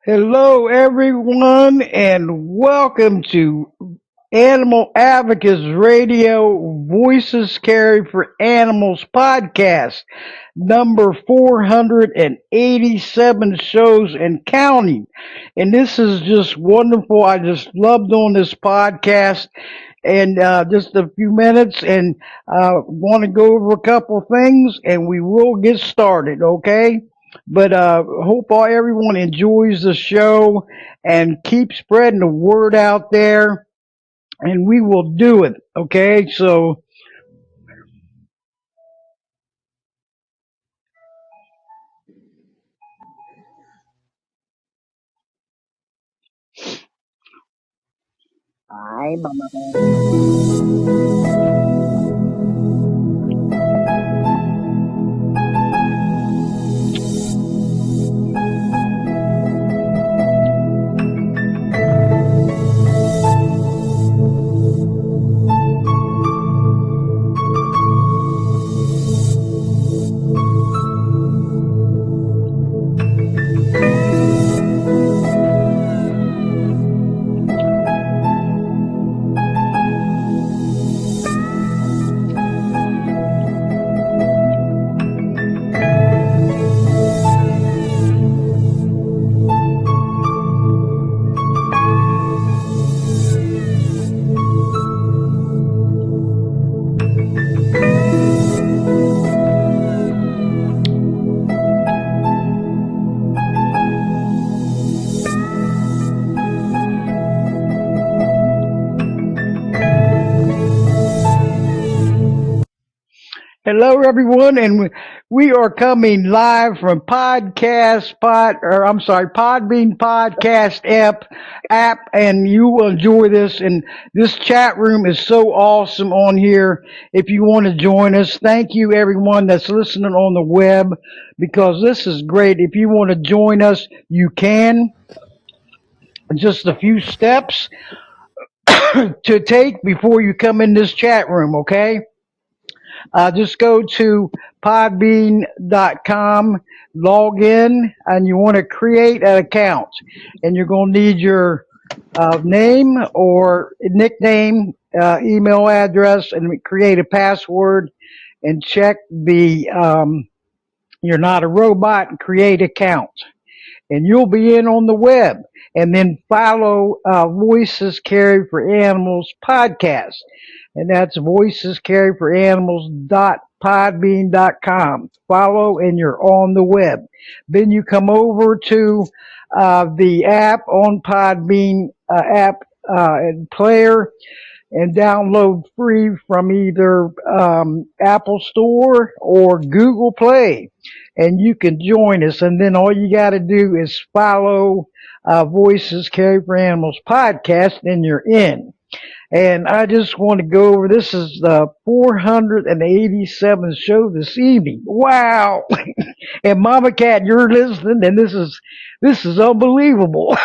Hello, everyone, and welcome to Animal Advocates Radio Voices Carry for Animals podcast, number 487 shows and counting. And this is just wonderful. I just loved on this podcast. And just a few minutes, and want to go over a couple of things, and we will get started, okay? But hope everyone enjoys the show and keep spreading the word out there, and we will do it. Okay, so Hi, Mama. hello, everyone, and we are coming live from Podbean podcast app, and you will enjoy this. And this chat room is so awesome on here. If you want to join us, thank you, everyone that's listening on the web, because this is great. If you want to join us, you can. Just a few steps to take before you come in this chat room, okay? Just go to podbean.com, log in, and you want to create an account. And you're going to need your name or nickname, email address, and create a password and check the you're not a robot and create account. And you'll be in on the web. And then follow Voices Carry for Animals podcast. And that's Voices Carry for Animals .podbean.com. Follow and you're on the web. Then you come over to the app on Podbean app and player and download free from either Apple Store or Google Play. And you can join us. And then all you got to do is follow Voices Carry for Animals podcast, and you're in. And I just want to go over, this is the 487th show this evening. Wow. And Mama Cat, you're listening, and this is unbelievable.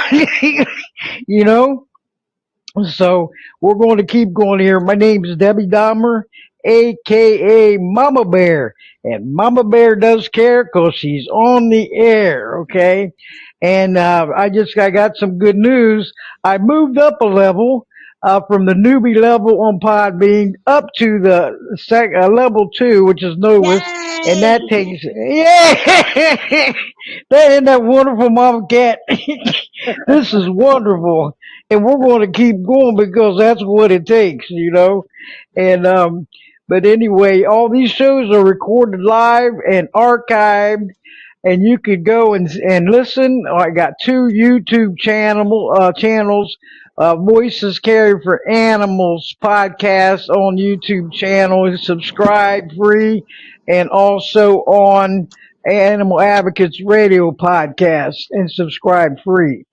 you know? So we're going to keep going here. My name is Debbie Dahmer, aka Mama Bear. And Mama Bear does care because she's on the air, okay? And I got some good news. I moved up a level from the newbie level on Podbean up to the level 2, which is newest, and that Yay! takes yeah. Isn't that wonderful, Mama Cat? This is wonderful, and we're going to keep going because that's what it takes. And but anyway, all these shows are recorded live and archived, and you could go and listen. I got two YouTube channels. Voices Carry for Animals podcast on YouTube channel. Subscribe free, and also on Animal Advocates Radio podcast and subscribe free.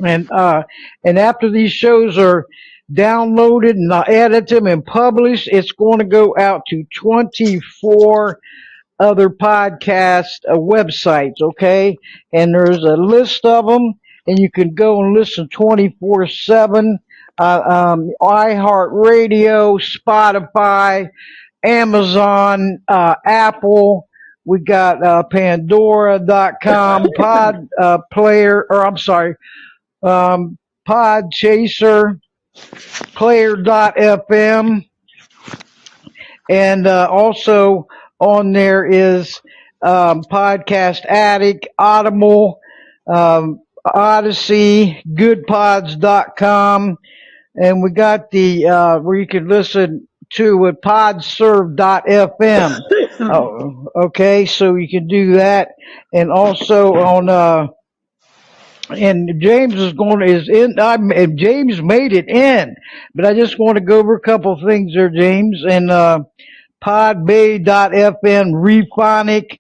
And after these shows are downloaded and edited and published, it's going to go out to 24 other podcast websites, okay? And there's a list of them, and you can go and listen 24/7. iHeartRadio, Spotify, Amazon, Apple, We got Pandora.com, Podchaser, Player.fm, and also on there is Podcast Addict, Audible, Odyssey, GoodPods.com, and we got the where you can listen to with Podserve.fm. Oh, okay, so you can do that, and also on and James James made it in, but I just want to go over a couple of things there, James, and Podbay.fm, Rephonic,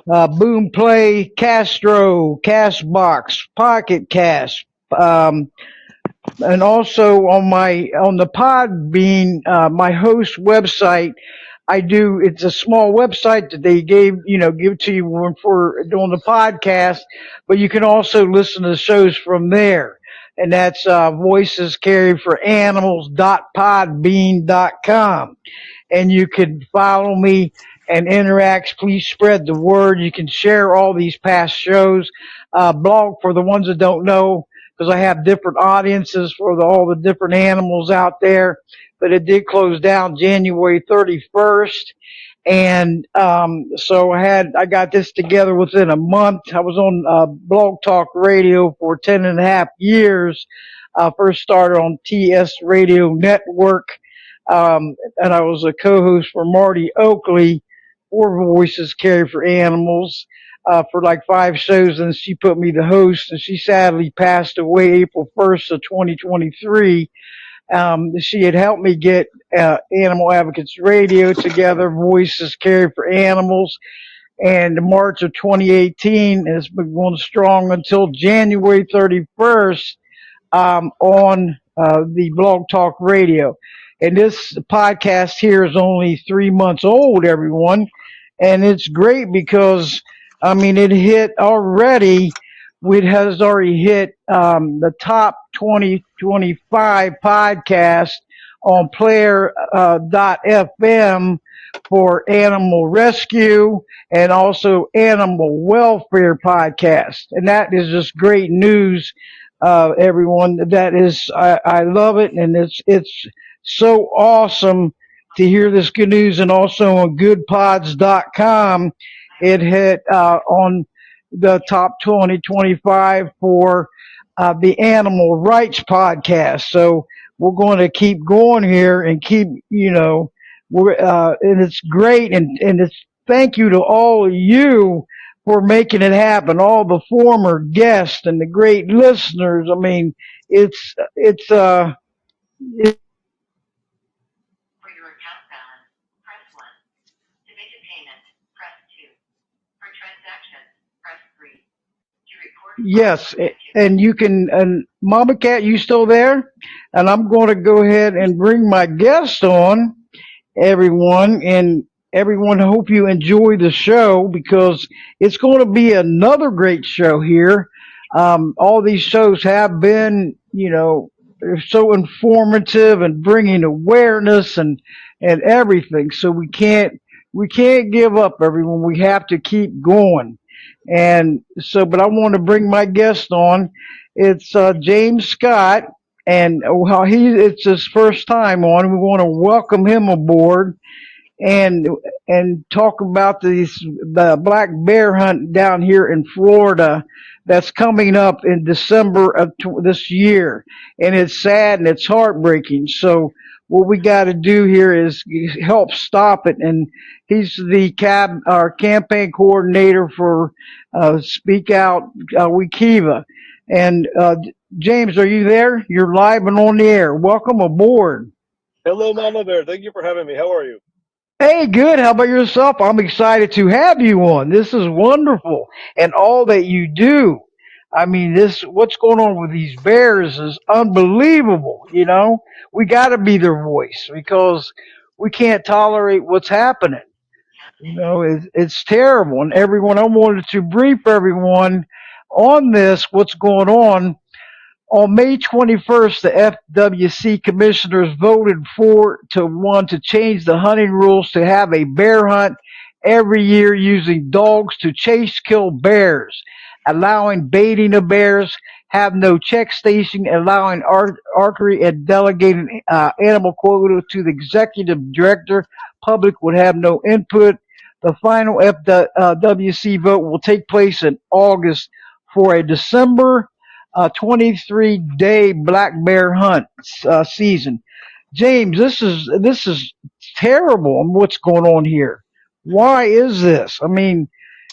Boomplay, Castro, Castbox, Pocket Cast, and also on the Podbean, my host website. It's a small website that they give to you for doing the podcast, but you can also listen to the shows from there. And that's Voices Carry for Animals.podbean.com. And you can follow me and interact. Please spread the word. You can share all these past shows. Blog for the ones that don't know, because I have different audiences for all the different animals out there. But it did close down January 31st. And so I got this together within a month. I was on Blog Talk Radio for 10 and a half years. First started on TS Radio Network. And I was a co-host for Marty Oakley for Voices Carry for Animals for like 5 shows. And she put me the host, and she sadly passed away April 1st of 2023. She had helped me get Animal Advocates Radio together, Voices Carry for Animals, and March of 2018, and it's been going strong until January 31st on the Blog Talk Radio. And this podcast here is only 3 months old, everyone, and it's great because, it hit already. It has already hit the top 2025 podcast on Player.fm for animal rescue and also animal welfare podcast. And that is just great news, everyone. That is, I love it, and it's so awesome to hear this good news. And also on goodpods.com, it hit on the top 2025 for the animal rights podcast. So we're going to keep going here and keep, and it's great. And it's thank you to all of you for making it happen. All the former guests and the great listeners. It's For your account balance, press 1. To make a payment, press 2. For transactions, press 3. To report... Yes, and you can, and Mama Cat, you still there? And I'm going to go ahead and bring my guest on, everyone, and everyone, hope you enjoy the show, because it's going to be another great show here. All these shows have been, they're so informative and bringing awareness and everything. So we can't give up, everyone. We have to keep going. And so, but I want to bring my guest on. It's James Scott, and it's his first time on. We want to welcome him aboard and talk about the black bear hunt down here in Florida that's coming up in December of this year. And it's sad and it's heartbreaking. So what we got to do here is help stop it. And he's our campaign coordinator for Speak Out Wekiva. And James, are you there? You're live and on the air. Welcome aboard. Hello, Mama Bear. Thank you for having me. How are you? Hey, good. How about yourself? I'm excited to have you on. This is wonderful. And all that you do. What's going on with these bears is unbelievable. We got to be their voice, because we can't tolerate what's happening. It's terrible. And everyone, I wanted to brief everyone on this, what's going on. On May 21st, the FWC Commissioners voted 4-1 to change the hunting rules to have a bear hunt every year using dogs to chase kill bears, allowing baiting of bears, have no check station, allowing archery and delegating animal quota to the executive director. Public would have no input. The final FWC vote will take place in August for a December 23-day black bear hunt season. James, this is terrible. What's going on here? Why is this? I mean,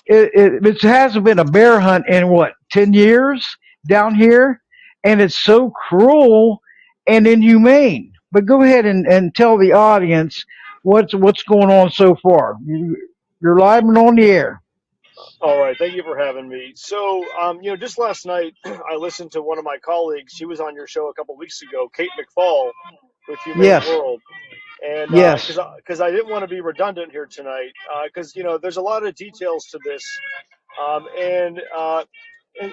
it hasn't been a bear hunt in what 10 years down here, and it's so cruel and inhumane. But go ahead and tell the audience what's going on so far. You're live and on the air. All right, thank you for having me. So, just last night, I listened to one of my colleagues. She was on your show a couple weeks ago, Kate McFall with Humane Yes, World. And yes. because I didn't want to be redundant here tonight, because there's a lot of details to this, and and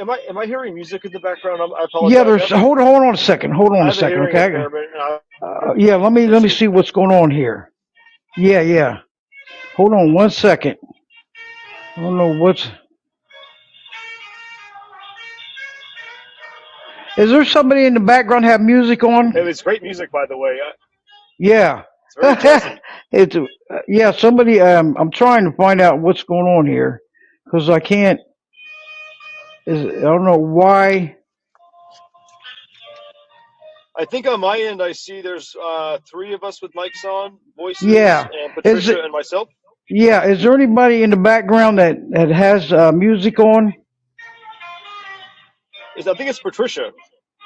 am I hearing music in the background? I Yeah, apologize. there's hold on a second. Hold on I a have a second, hearing okay? impairment. And I Yeah, let me want to let me see if see what's going on here. Yeah, yeah. Hold on one second. I don't know what's. Is there somebody in the background have music on? it's great music, by the way. Yeah. It's very jazzy. It's yeah. Somebody. I'm trying to find out what's going on here because I can't. I don't know why. I think on my end, I see there's three of us with mics on, voices, Yeah. and Is it? Patricia and myself. Yeah. Is there anybody in the background that has music on? I think it's Patricia.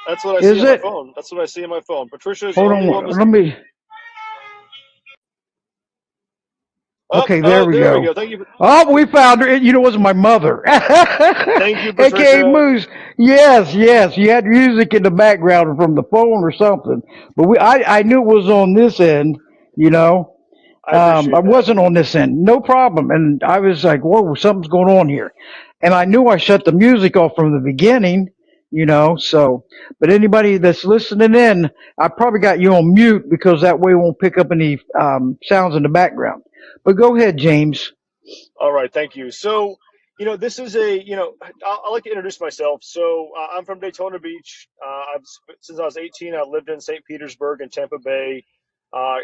That's what I see Is on my it? phone. That's what I see on my phone. Patricia is the Hold only one on. with. Let me. Oh, Okay, there oh, we there we go. go. Thank you. Oh, we found her. You know, it was my mother. Thank you, AKA Patricia. Moose. Yes, yes. You had music in the background from the phone or something. But I knew it was on this end, you know. I I appreciate that. wasn't on this end. No problem. And I was like, whoa, something's going on here. And I knew I shut the music off from the beginning, so, but anybody that's listening in, I probably got you on mute because that way it won't pick up any sounds in the background. But go ahead, James. All right, thank you. So, this is I like to introduce myself. So, I'm from Daytona Beach. Since I was 18, I lived in St. Petersburg and Tampa Bay.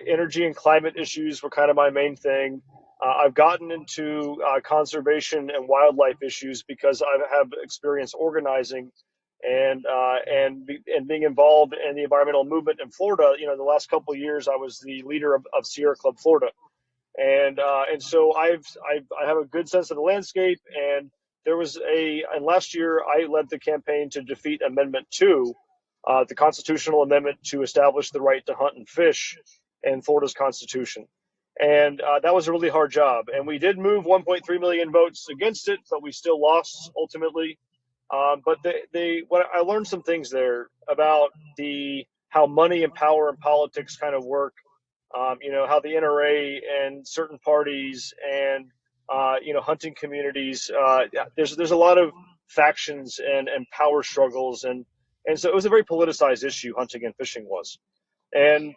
Energy and climate issues were kind of my main thing. I've gotten into conservation and wildlife issues because I have experience organizing and being involved in the environmental movement in Florida. The last couple of years, I was the leader of Sierra Club Florida, and so I have a good sense of the landscape. And and last year I led the campaign to defeat Amendment 2, the constitutional amendment to establish the right to hunt and fish in Florida's constitution. And that was a really hard job. And we did move 1.3 million votes against it, but we still lost ultimately. But what I learned some things there about the how money and power and politics kind of work. How the NRA and certain parties and hunting communities. There's a lot of factions and power struggles, and so it was a very politicized issue. Hunting and fishing was, and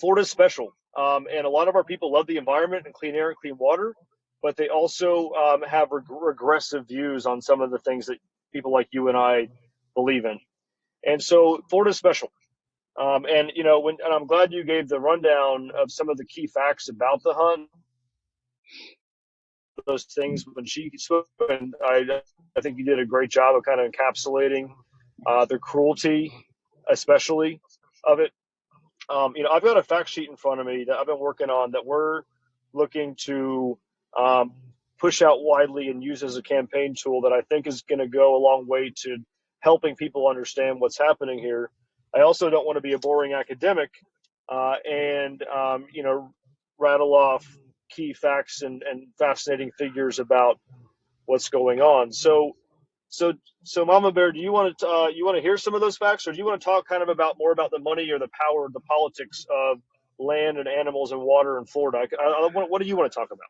Florida's special. And a lot of our people love the environment and clean air and clean water, but they also have regressive views on some of the things that people like you and I believe in. And so Florida's special. And I'm glad you gave the rundown of some of the key facts about the hunt. Those things when she spoke, and I think you did a great job of kind of encapsulating the cruelty, especially of it. I've got a fact sheet in front of me that I've been working on that we're looking to um, push out widely and use as a campaign tool that I think is going to go a long way to helping people understand what's happening here. I also don't want to be a boring academic and rattle off key facts and fascinating figures about what's going on. So, so Mama Bear, do you want to hear some of those facts, or do you want to talk kind of about more about the money or the power, the politics of land and animals and water in Florida? What do you want to talk about?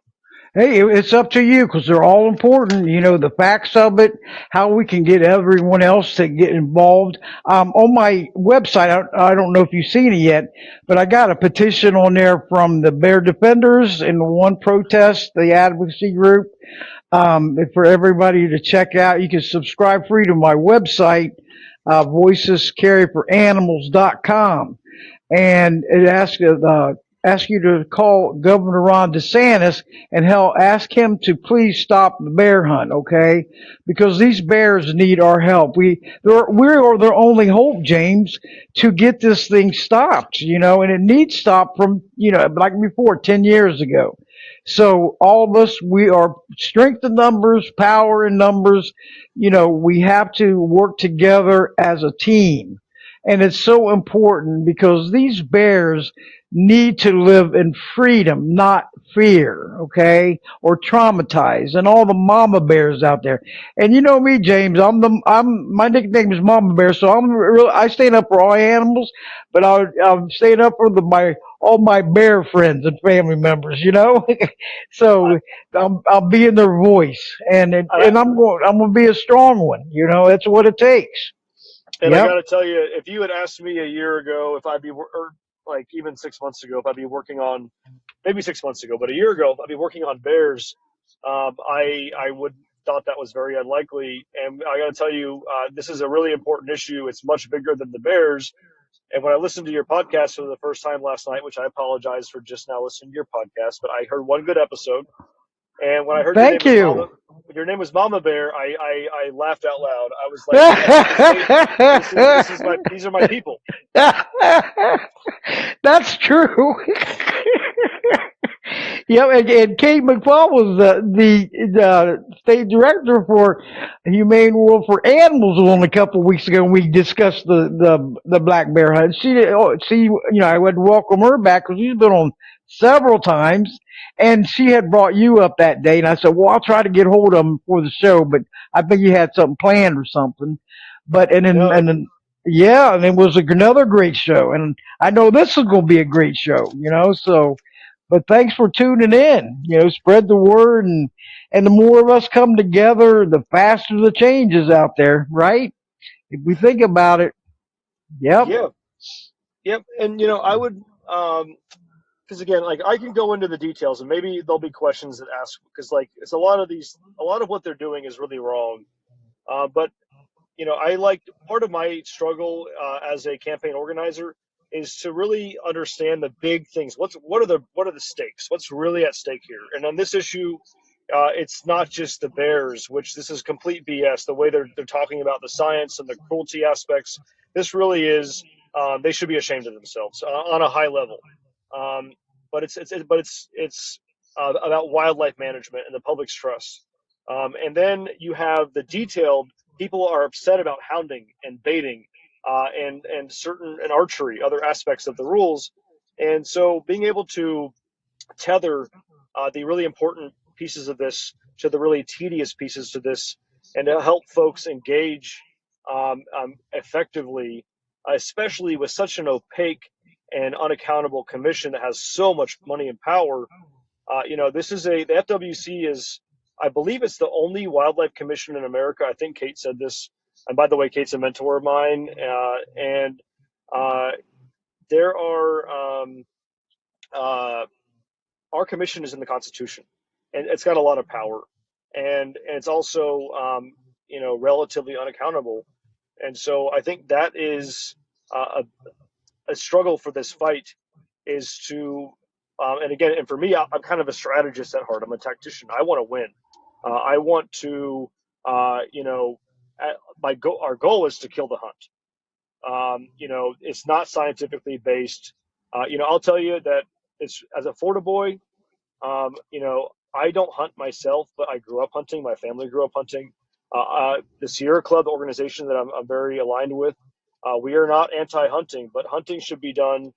Hey, it's up to you because they're all important. You know, the facts of it, how we can get everyone else to get involved. On my website, I don't know if you've seen it yet, but I got a petition on there from the bear defenders and the one protest, the advocacy group, for everybody to check out. You can subscribe free to my website, voicescarryforanimals.com, and it asks you to call Governor Ron DeSantis and ask him to please stop the bear hunt, okay? Because these bears need our help. We are their only hope, James, to get this thing stopped, you know, and it needs stopped from, you know, like before, 10 years ago. So all of us, we are strength in numbers, power in numbers. You know, we have to work together as a team. And it's so important because these bears need to live in freedom, not fear, okay? Or traumatized. And all the mama bears out there. And you know me, James, my nickname is Mama Bear, so I stand up for all animals, but I'm staying up for all my bear friends and family members, you know? So I'm being their voice, and I'm going to be a strong one, you know? That's what it takes. And I Yep. got to tell you, if you had asked me a year ago if I'd be, or like even 6 months ago, if I'd be working on, maybe 6 months ago, but a year ago, if I'd be working on bears, I would thought that was very unlikely. And I got to tell you, this is a really important issue. It's much bigger than the bears. And when I listened to your podcast for the first time last night, which I apologize for just now listening to your podcast, but I heard one good episode. And when I heard Thank you. Your name was Mama Bear, I laughed out loud. I was like, yes, this is these are my people. That's true. Yep, and Kate McFall was the state director for Humane World for Animals on a couple of weeks ago, and we discussed the black bear hunt. You know, I would welcome her back because she's been on several times, and she had brought you up that day, and I said, well, I'll try to get hold of them for the show, but I think you had something planned or something. But and then yeah, and it was another great show, and I know this is going to be a great show, you know. So, but thanks for tuning in. You know, spread the word, and the more of us come together, the faster the change is out there, right? If we think about it, yep. Yeah, yep. And I would, because again, like I can go into the details, and maybe there'll be questions that ask, because like it's a lot of what they're doing is really wrong. But I like part of my struggle as a campaign organizer is to really understand the big things. What are the stakes? What's really at stake here? And on this issue, it's not just the bears, which this is complete BS. The way they're talking about the science and the cruelty aspects, this really is. They should be ashamed of themselves on a high level. Um, but it's about wildlife management and the public's trust. And then you have the detailed. People are upset about hounding and baiting, and certain and archery, other aspects of the rules. And so, being able to tether the really important pieces of this to the really tedious pieces to this, and to help folks engage effectively, especially with such an opaque and unaccountable commission that has so much money and power. This is the FWC is, I believe it's the only wildlife commission in America. I think Kate said this. And by the way, Kate's a mentor of mine. And there are, our commission is in the Constitution, and it's got a lot of power. And it's also, relatively unaccountable. And so I think that is a struggle for this fight is to, and for me, I'm kind of a strategist at heart. I'm a tactician. I want to win. I want to, our goal is to kill the hunt. It's not scientifically based. I'll tell you that it's as a Florida boy. I don't hunt myself, but I grew up hunting. My family grew up hunting. The Sierra Club organization that I'm very aligned with, we are not anti-hunting, but hunting should be done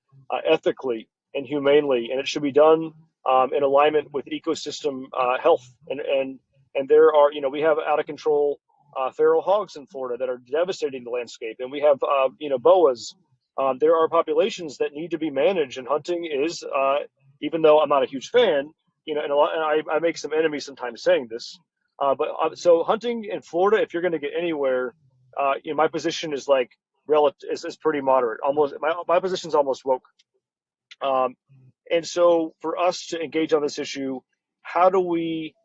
ethically and humanely, and it should be done in alignment with ecosystem health. And there are, we have out of control feral hogs in Florida that are devastating the landscape, and we have, boas. There are populations that need to be managed, and hunting is, even though I'm not a huge fan, you know, and I make some enemies sometimes saying this, so hunting in Florida, if you're going to get anywhere, you know, my position is like is pretty moderate. Almost my position is almost woke. Um, and so for us to engage on this issue, how do we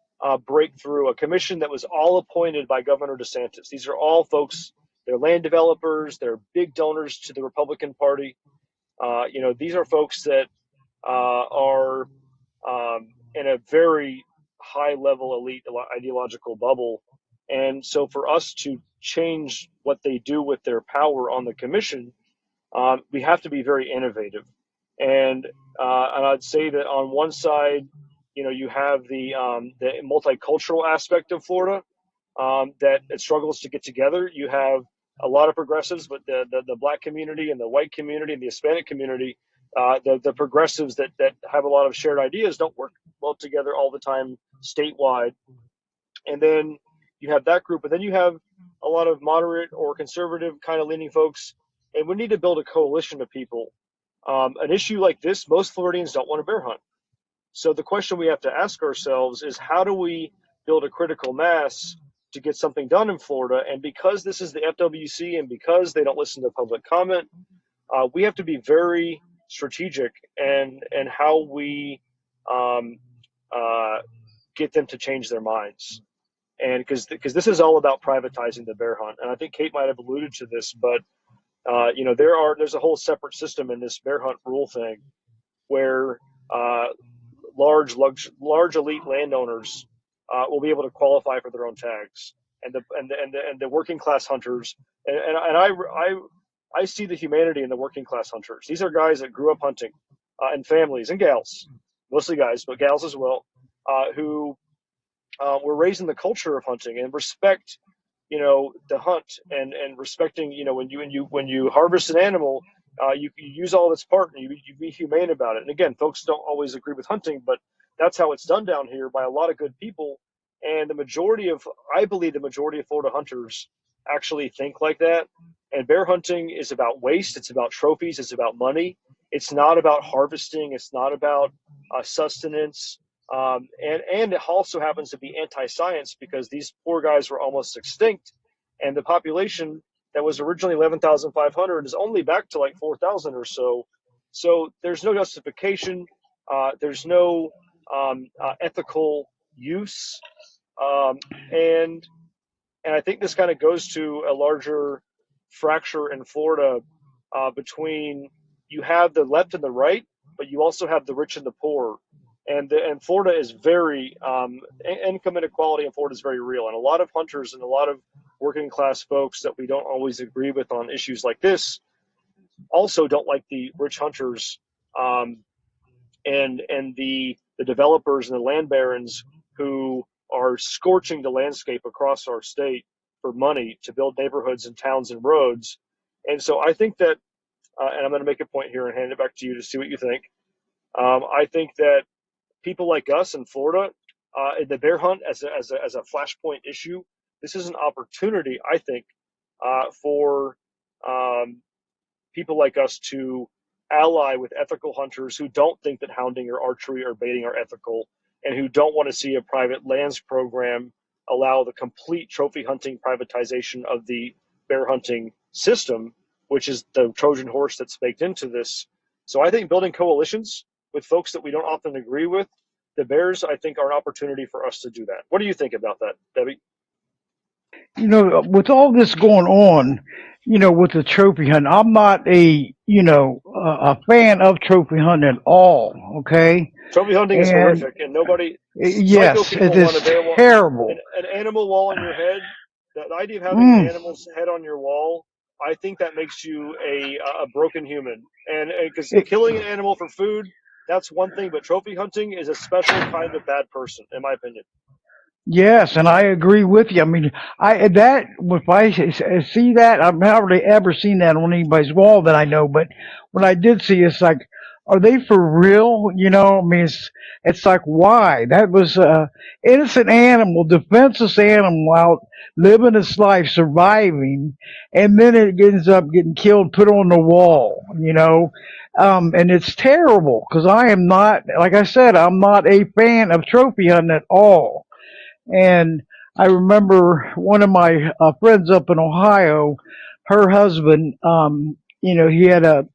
break through a commission that was all appointed by Governor DeSantis? These are all folks, they're land developers, they're big donors to the Republican Party. You know, these are folks that are in a very high level elite ideological bubble. And so for us to change what they do with their power on the commission, we have to be very innovative. And I'd say that on one side, you know, you have the multicultural aspect of Florida that it struggles to get together. You have a lot of progressives, but the black community and the white community and the Hispanic community, the progressives that have a lot of shared ideas don't work well together all the time statewide. And then you have that group, and then you have a lot of moderate or conservative kind of leaning folks. And we need to build a coalition of people. An issue like this, most Floridians don't want to bear hunt. So the question we have to ask ourselves is, how do we build a critical mass to get something done in Florida? And because this is the FWC and because they don't listen to public comment, we have to be very strategic and how we get them to change their minds. And because this is all about privatizing the bear hunt. And I think Kate might have alluded to this, but you know, there's a whole separate system in this bear hunt rule thing where large elite landowners will be able to qualify for their own tags, and the working class hunters, and I see the humanity in the working class hunters. These are guys that grew up hunting, and families and gals, mostly guys, but gals as well, who were raised in the culture of hunting and respect, you know, the hunt and respecting, you know, when you harvest an animal, you use all of its part and you be humane about it. And again, folks don't always agree with hunting, but that's how it's done down here by a lot of good people. And I believe the majority of Florida hunters actually think like that. And bear hunting is about waste. It's about trophies. It's about money. It's not about harvesting. It's not about sustenance. And it also happens to be anti-science because these poor guys were almost extinct, and the population that was originally 11,500 is only back to like 4,000 or so. So there's no justification. There's no ethical use, and I think this kind of goes to a larger fracture in Florida between, you have the left and the right, but you also have the rich and the poor. And Florida is very income inequality in Florida is very real, and a lot of hunters and a lot of working class folks that we don't always agree with on issues like this also don't like the rich hunters and the developers and the land barons who are scorching the landscape across our state for money to build neighborhoods and towns and roads. And so I think that, and I'm going to make a point here and hand it back to you to see what you think. I think that people like us in Florida, in the bear hunt as a flashpoint issue, this is an opportunity, I think, for people like us to ally with ethical hunters who don't think that hounding or archery or baiting are ethical, and who don't want to see a private lands program allow the complete trophy hunting privatization of the bear hunting system, which is the Trojan horse that's baked into this. So I think building coalitions with folks that we don't often agree with, the bears, I think, are an opportunity for us to do that. What do you think about that, Debbie? You know, with all this going on, you know, with the trophy hunt, I'm not a fan of trophy hunting at all. Okay. Trophy hunting is horrific, and nobody. Yes, it is terrible. An animal wall on your head. The idea of having an animal's head on your wall, I think that makes you a broken human. And because killing an animal for food, that's one thing, but trophy hunting is a special kind of bad person, in my opinion. Yes, and I agree with you. I mean, if I see that, I've hardly ever seen that on anybody's wall that I know. But when I did see, it's like, are they for real? You know, I mean, it's like, why? That was innocent animal, defenseless animal out living its life, surviving, and then it ends up getting killed, put on the wall. You know, And it's terrible because I am not, like I said, I'm not a fan of trophy hunting at all. And I remember one of my friends up in Ohio, her husband, he had a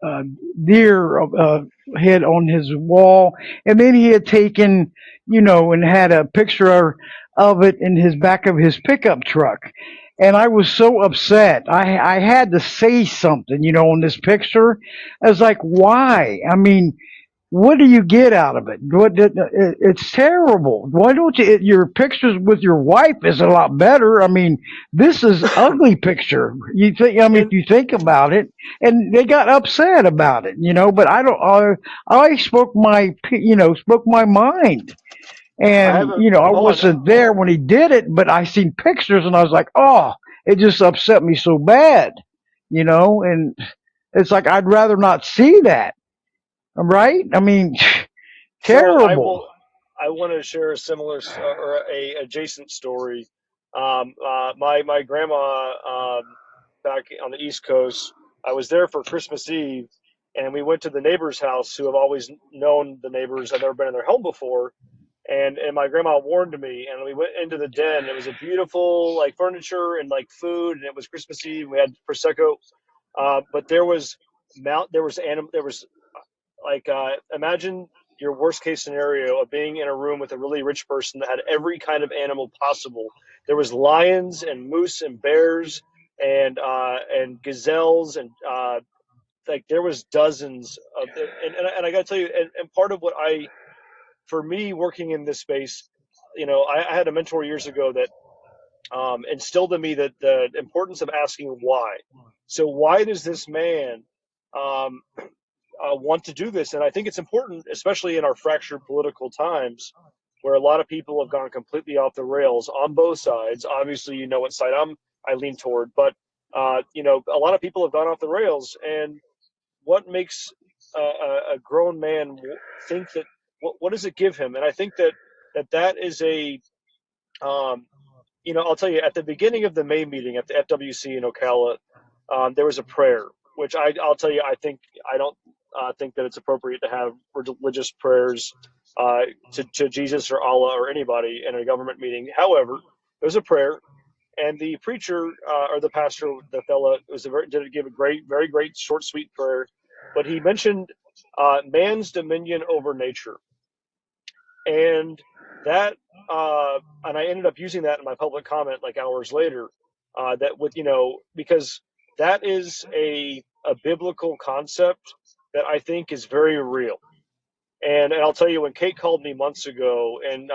deer head on his wall, and then he had taken, and had a picture of it in his back of his pickup truck. And I was so upset. I had to say something, on this picture. I was like, why? I mean, what do you get out of it? It's terrible. Why don't you? Your pictures with your wife is a lot better. I mean, this is ugly picture. You think? I mean, if And you think about it, and they got upset about it, But I don't. I spoke my mind, I have and a I hold on. wasn't there when he did it, but I seen pictures, and I was like, oh, it just upset me so bad, And it's like I'd rather not see that. Right? I mean, So terrible. I want to share a similar or a adjacent story. My grandma back on the East Coast. I was there for Christmas Eve, and we went to the neighbor's house who have always known the neighbors. I've never been in their home before, and my grandma warned me, and we went into the den. It was a beautiful like furniture and like food, and it was Christmas Eve. We had prosecco, but there was like imagine your worst case scenario of being in a room with a really rich person that had every kind of animal possible. There was lions and moose and bears and gazelles and like there was dozens of and I got to tell you and part of what I for me working in this space, I had a mentor years ago that instilled in me that the importance of asking why. So why does this man um, want to do this. And I think it's important, especially in our fractured political times, where a lot of people have gone completely off the rails on both sides. Obviously, you know what side I lean toward, but a lot of people have gone off the rails. And what makes a grown man think that? What does it give him? And I think that is a I'll tell you, at the beginning of the May meeting at the FWC in Ocala, there was a prayer, which I'll tell you, I don't think that it's appropriate to have religious prayers to Jesus or Allah or anybody in a government meeting. However, there was a prayer, and the preacher or the pastor, the fella, did give a very great, short, sweet prayer, but he mentioned man's dominion over nature. And that and I ended up using that in my public comment like hours later, that with because that is a biblical concept that I think is very real. And I'll tell you, when Kate called me months ago, and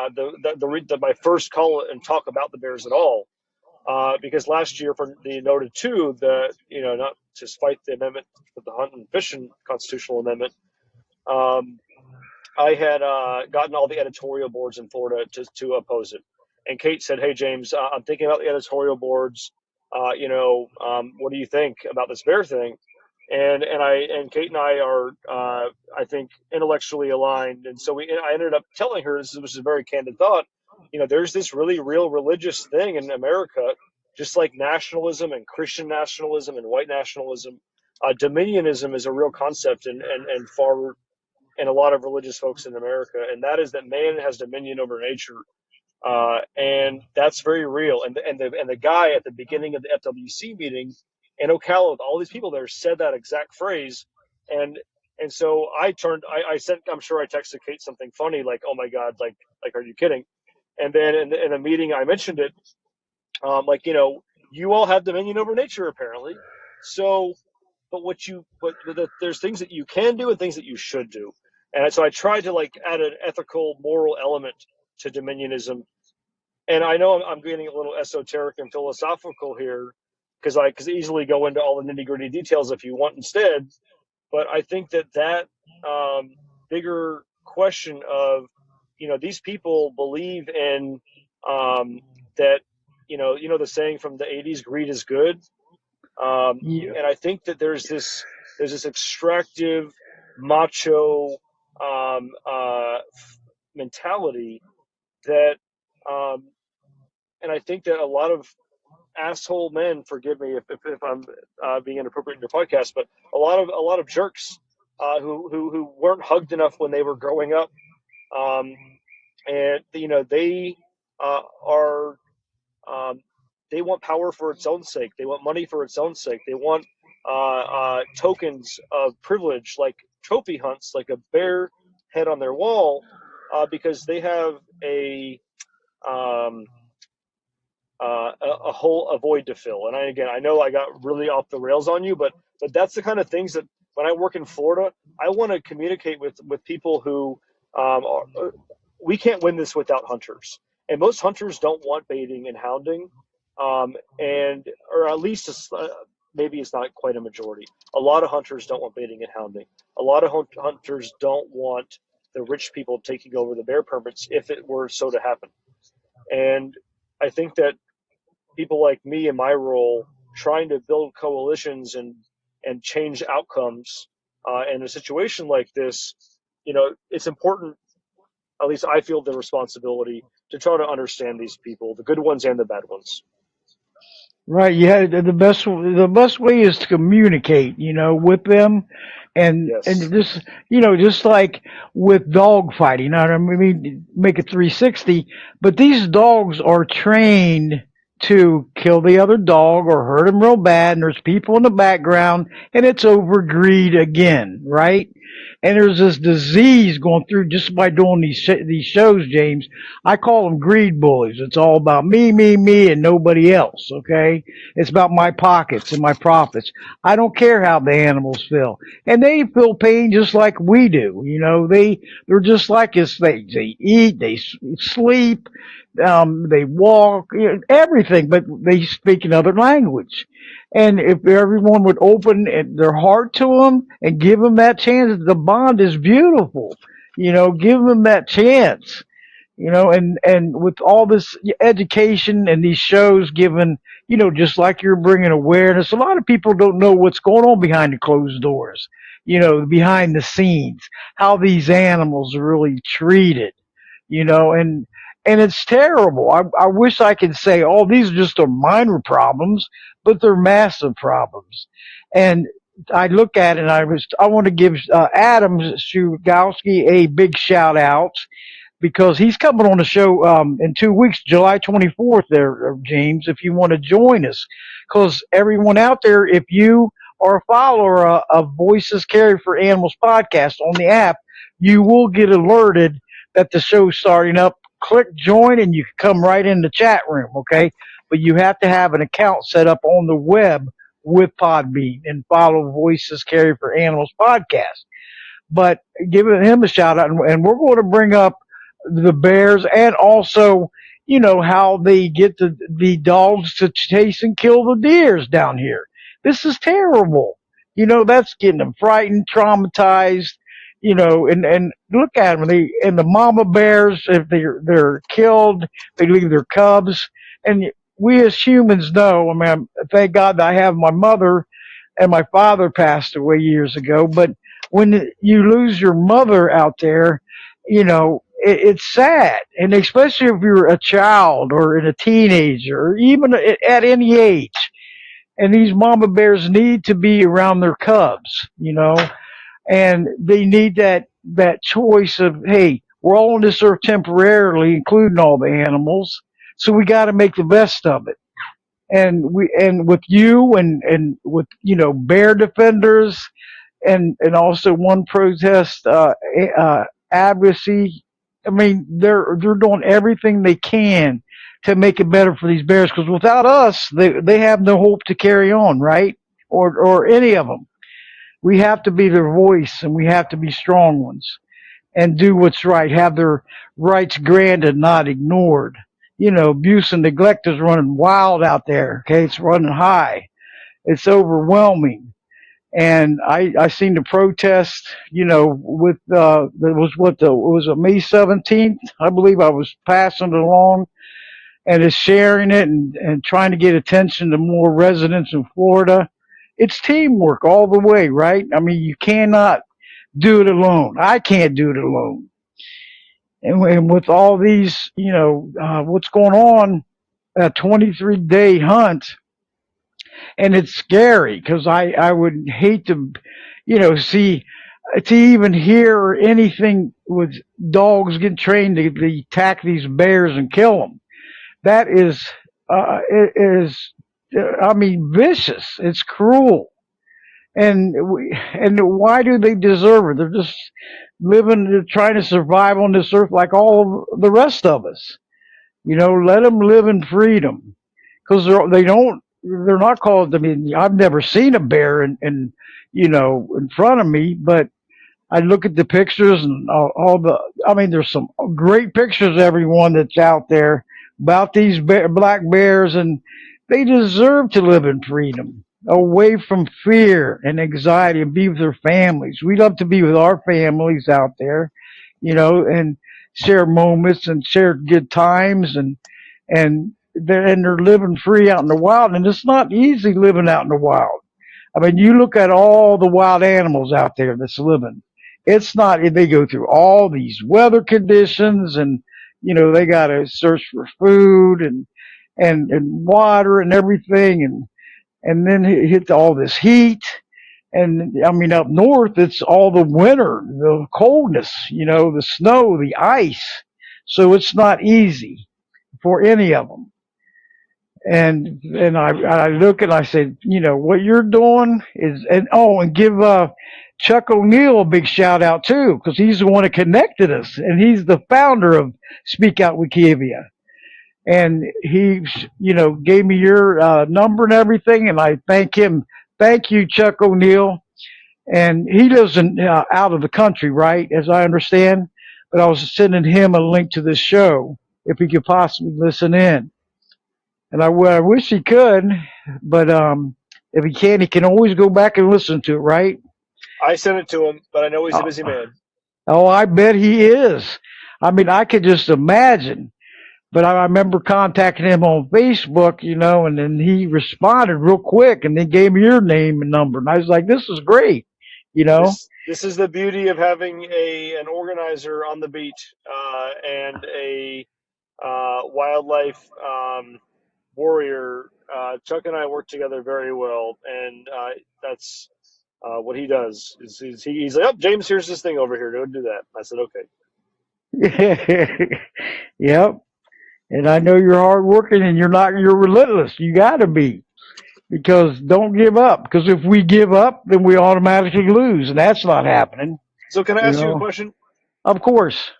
my first call and talk about the Bears at all, because last year for the noted too, not to fight the amendment, but the hunt and fishing constitutional amendment, um, I had gotten all the editorial boards in Florida to oppose it. And Kate said, "Hey, James, I'm thinking about the editorial boards. What do you think about this bear thing?" And Kate and I are, I think, intellectually aligned. And so I ended up telling her, this was a very candid thought. There's this really real religious thing in America, just like nationalism and Christian nationalism and white nationalism. Dominionism is a real concept and far and a lot of religious folks in America, and that is that man has dominion over nature, and that's very real. And the guy at the beginning of the FWC meeting in Ocala, with all these people there, said that exact phrase, and and so I sent, I'm sure I texted Kate something funny like, "Oh my God, like are you kidding?" And then in the meeting I mentioned it, like you all have dominion over nature apparently, so there's things that you can do and things that you should do. And so I tried to like add an ethical, moral element to dominionism. And I know I'm getting a little esoteric and philosophical here because I could easily go into all the nitty gritty details if you want instead. But I think that bigger question of, these people believe in that, the saying from the 80s, greed is good. Yeah. And I think that there's this extractive, macho mentality that, um, and I think that a lot of asshole men, forgive me if I'm being inappropriate in your podcast, but a lot of jerks who weren't hugged enough when they were growing up, and they are they want power for its own sake. They want money for its own sake. They want tokens of privilege, like trophy hunts, like a bear head on their wall, because they have a void to fill. And I know I got really off the rails on you, but that's the kind of things that when I work in Florida, I want to communicate with people who we can't win this without hunters, and most hunters don't want baiting and hounding, and or at least maybe it's not quite a majority. A lot of hunters don't want baiting and hounding. A lot of hunters don't want the rich people taking over the bear permits if it were so to happen. And I think that people like me in my role, trying to build coalitions and change outcomes in a situation like this, it's important. At least I feel the responsibility to try to understand these people, the good ones and the bad ones. Right. Yeah. The best way is to communicate, with them, and Yes. just, just like with dog fighting. I mean, make it 360, but these dogs are trained to kill the other dog or hurt him real bad, and there's people in the background, and it's over greed again, right? And there's this disease going through just by doing these shows, James. I call them greed bullies. It's all about me, me, me, and nobody else. Okay, it's about my pockets and my profits. I don't care how the animals feel, and they feel pain just like we do. They're just like us. They eat, they sleep, they walk, everything, but they speak another language. And if everyone would open their heart to them and give them that chance, the bond is beautiful. Give them that chance. And with all this education and these shows given, just like you're bringing awareness, a lot of people don't know what's going on behind the closed doors, behind the scenes, how these animals are really treated, and it's terrible. I wish I could say, oh, these just are minor problems, but they're massive problems. And I look at it and I want to give Adam Shugowski a big shout out because he's coming on the show in 2 weeks, July 24th there, James, if you want to join us. Because everyone out there, if you are a follower of Voices Carry for Animals podcast on the app, you will get alerted that the show's starting up. Click join and you can come right in the chat room, okay? But you have to have an account set up on the web with Podbean and follow Voices Carry for Animals podcast. But giving him a shout out, and we're going to bring up the bears and also, how they get the dogs to chase and kill the deers down here. This is terrible. That's getting them frightened, traumatized, and look at them. And the mama bears, if they're killed, they leave their cubs. And we as humans know, I mean, thank God that I have my mother and my father passed away years ago, but when you lose your mother out there, it's sad. And especially if you're a child or a teenager or even at any age. And these mama bears need to be around their cubs, and they need that choice of, hey, we're all on this earth temporarily, including all the animals, so we got to make the best of it. And with you and with bear defenders and also one protest advocacy. I mean, they're doing everything they can to make it better for these bears, because without us, they have no hope to carry on, right? Or any of them. We have to be their voice, and we have to be strong ones and do what's right. Have their rights granted, not ignored. Abuse and neglect is running wild out there. Okay, it's running high. It's overwhelming. And I seen the protest, with it was May 17th, I believe. I was passing it along and is sharing it and trying to get attention to more residents in Florida. It's teamwork all the way, right? I mean, you cannot do it alone. I can't do it alone. And with all these, what's going on, a 23-day hunt, and it's scary because I would hate to, see to even hear anything with dogs getting trained to attack these bears and kill them, that it is, I mean, vicious. It's cruel. And why do they deserve it? They're just living, they're trying to survive on this earth like all of the rest of us. Let them live in freedom, because they're not called. I mean, I've never seen a bear in front of me, but I look at the pictures and all the. I mean, there's some great pictures. Everyone that's out there about these black bears, and they deserve to live in freedom, away from fear and anxiety, and be with their families. We love to be with our families out there, and share moments and share good times, and they're living free out in the wild, and it's not easy living out in the wild. I mean, you look at all the wild animals out there that's living. It's not, they go through all these weather conditions, and, they got to search for food and water and everything. And then hit all this heat. And I mean, up north, it's all the winter, the coldness, the snow, the ice. So it's not easy for any of them. And I look and I say, what you're doing is, and give Chuck O'Neill a big shout out too, because he's the one that connected us, and he's the founder of Speak Out Wekiva. And he, gave me your number and everything, and I thank him. Thank you, Chuck O'Neill. And he lives out of the country, right, as I understand. But I was sending him a link to this show if he could possibly listen in. And I wish he could, but if he can't, he can always go back and listen to it, right? I sent it to him, but I know he's a busy man. Oh, I bet he is. I mean, I could just imagine. But I remember contacting him on Facebook, and then he responded real quick, and then gave me your name and number. And I was like, this is great, This is the beauty of having an organizer on the beat and a wildlife warrior. Chuck and I work together very well, and that's what he does. He's like, oh, James, here's this thing over here. Don't do that. I said, okay. Yep. And I know you're hardworking, and you're relentless. You got to be, because don't give up. Because if we give up, then we automatically lose, and that's not happening. So can I ask you a question? Of course.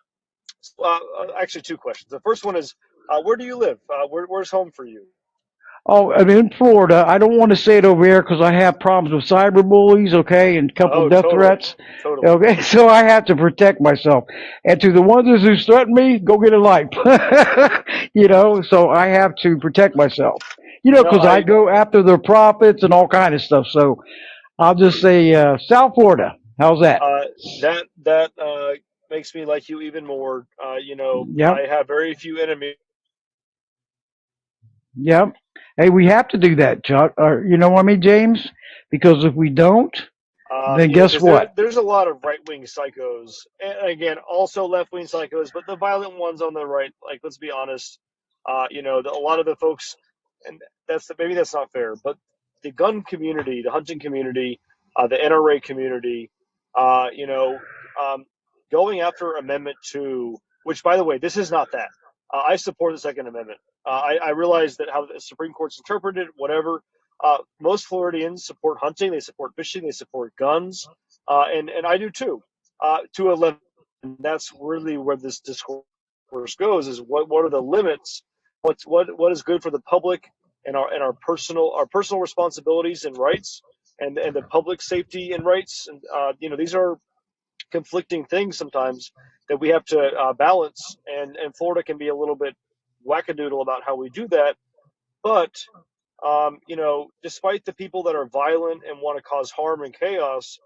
Actually, two questions. The first one is, where do you live? Where's home for you? Oh, I'm in Florida. I don't want to say it over here because I have problems with cyber bullies, okay, and a couple of death threats. Totally. Okay, so I have to protect myself. And to the ones who threaten me, go get a life. So I have to protect myself. Because I go after the profits and all kind of stuff. So I'll just say South Florida. How's that? That makes me like you even more. Yep. I have very few enemies. Yep. Hey, we have to do that, Chuck. You know what I mean, James? Because if we don't, then guess what? There's a lot of right-wing psychos, and again, also left-wing psychos, but the violent ones on the right, like, let's be honest, a lot of the folks, and maybe that's not fair, but the gun community, the hunting community, the NRA community, going after Amendment 2, which, by the way, this is not that. I support the Second Amendment. I realize that how the Supreme Court's interpreted, whatever. Most Floridians support hunting, they support fishing, they support guns, and I do too. To a level, and that's really where this discourse goes: is what are the limits? What is good for the public and our personal responsibilities and rights, and the public safety and rights, and these are conflicting things sometimes that we have to balance, and Florida can be a little bit wackadoodle about how we do that. But despite the people that are violent and want to cause harm and chaos,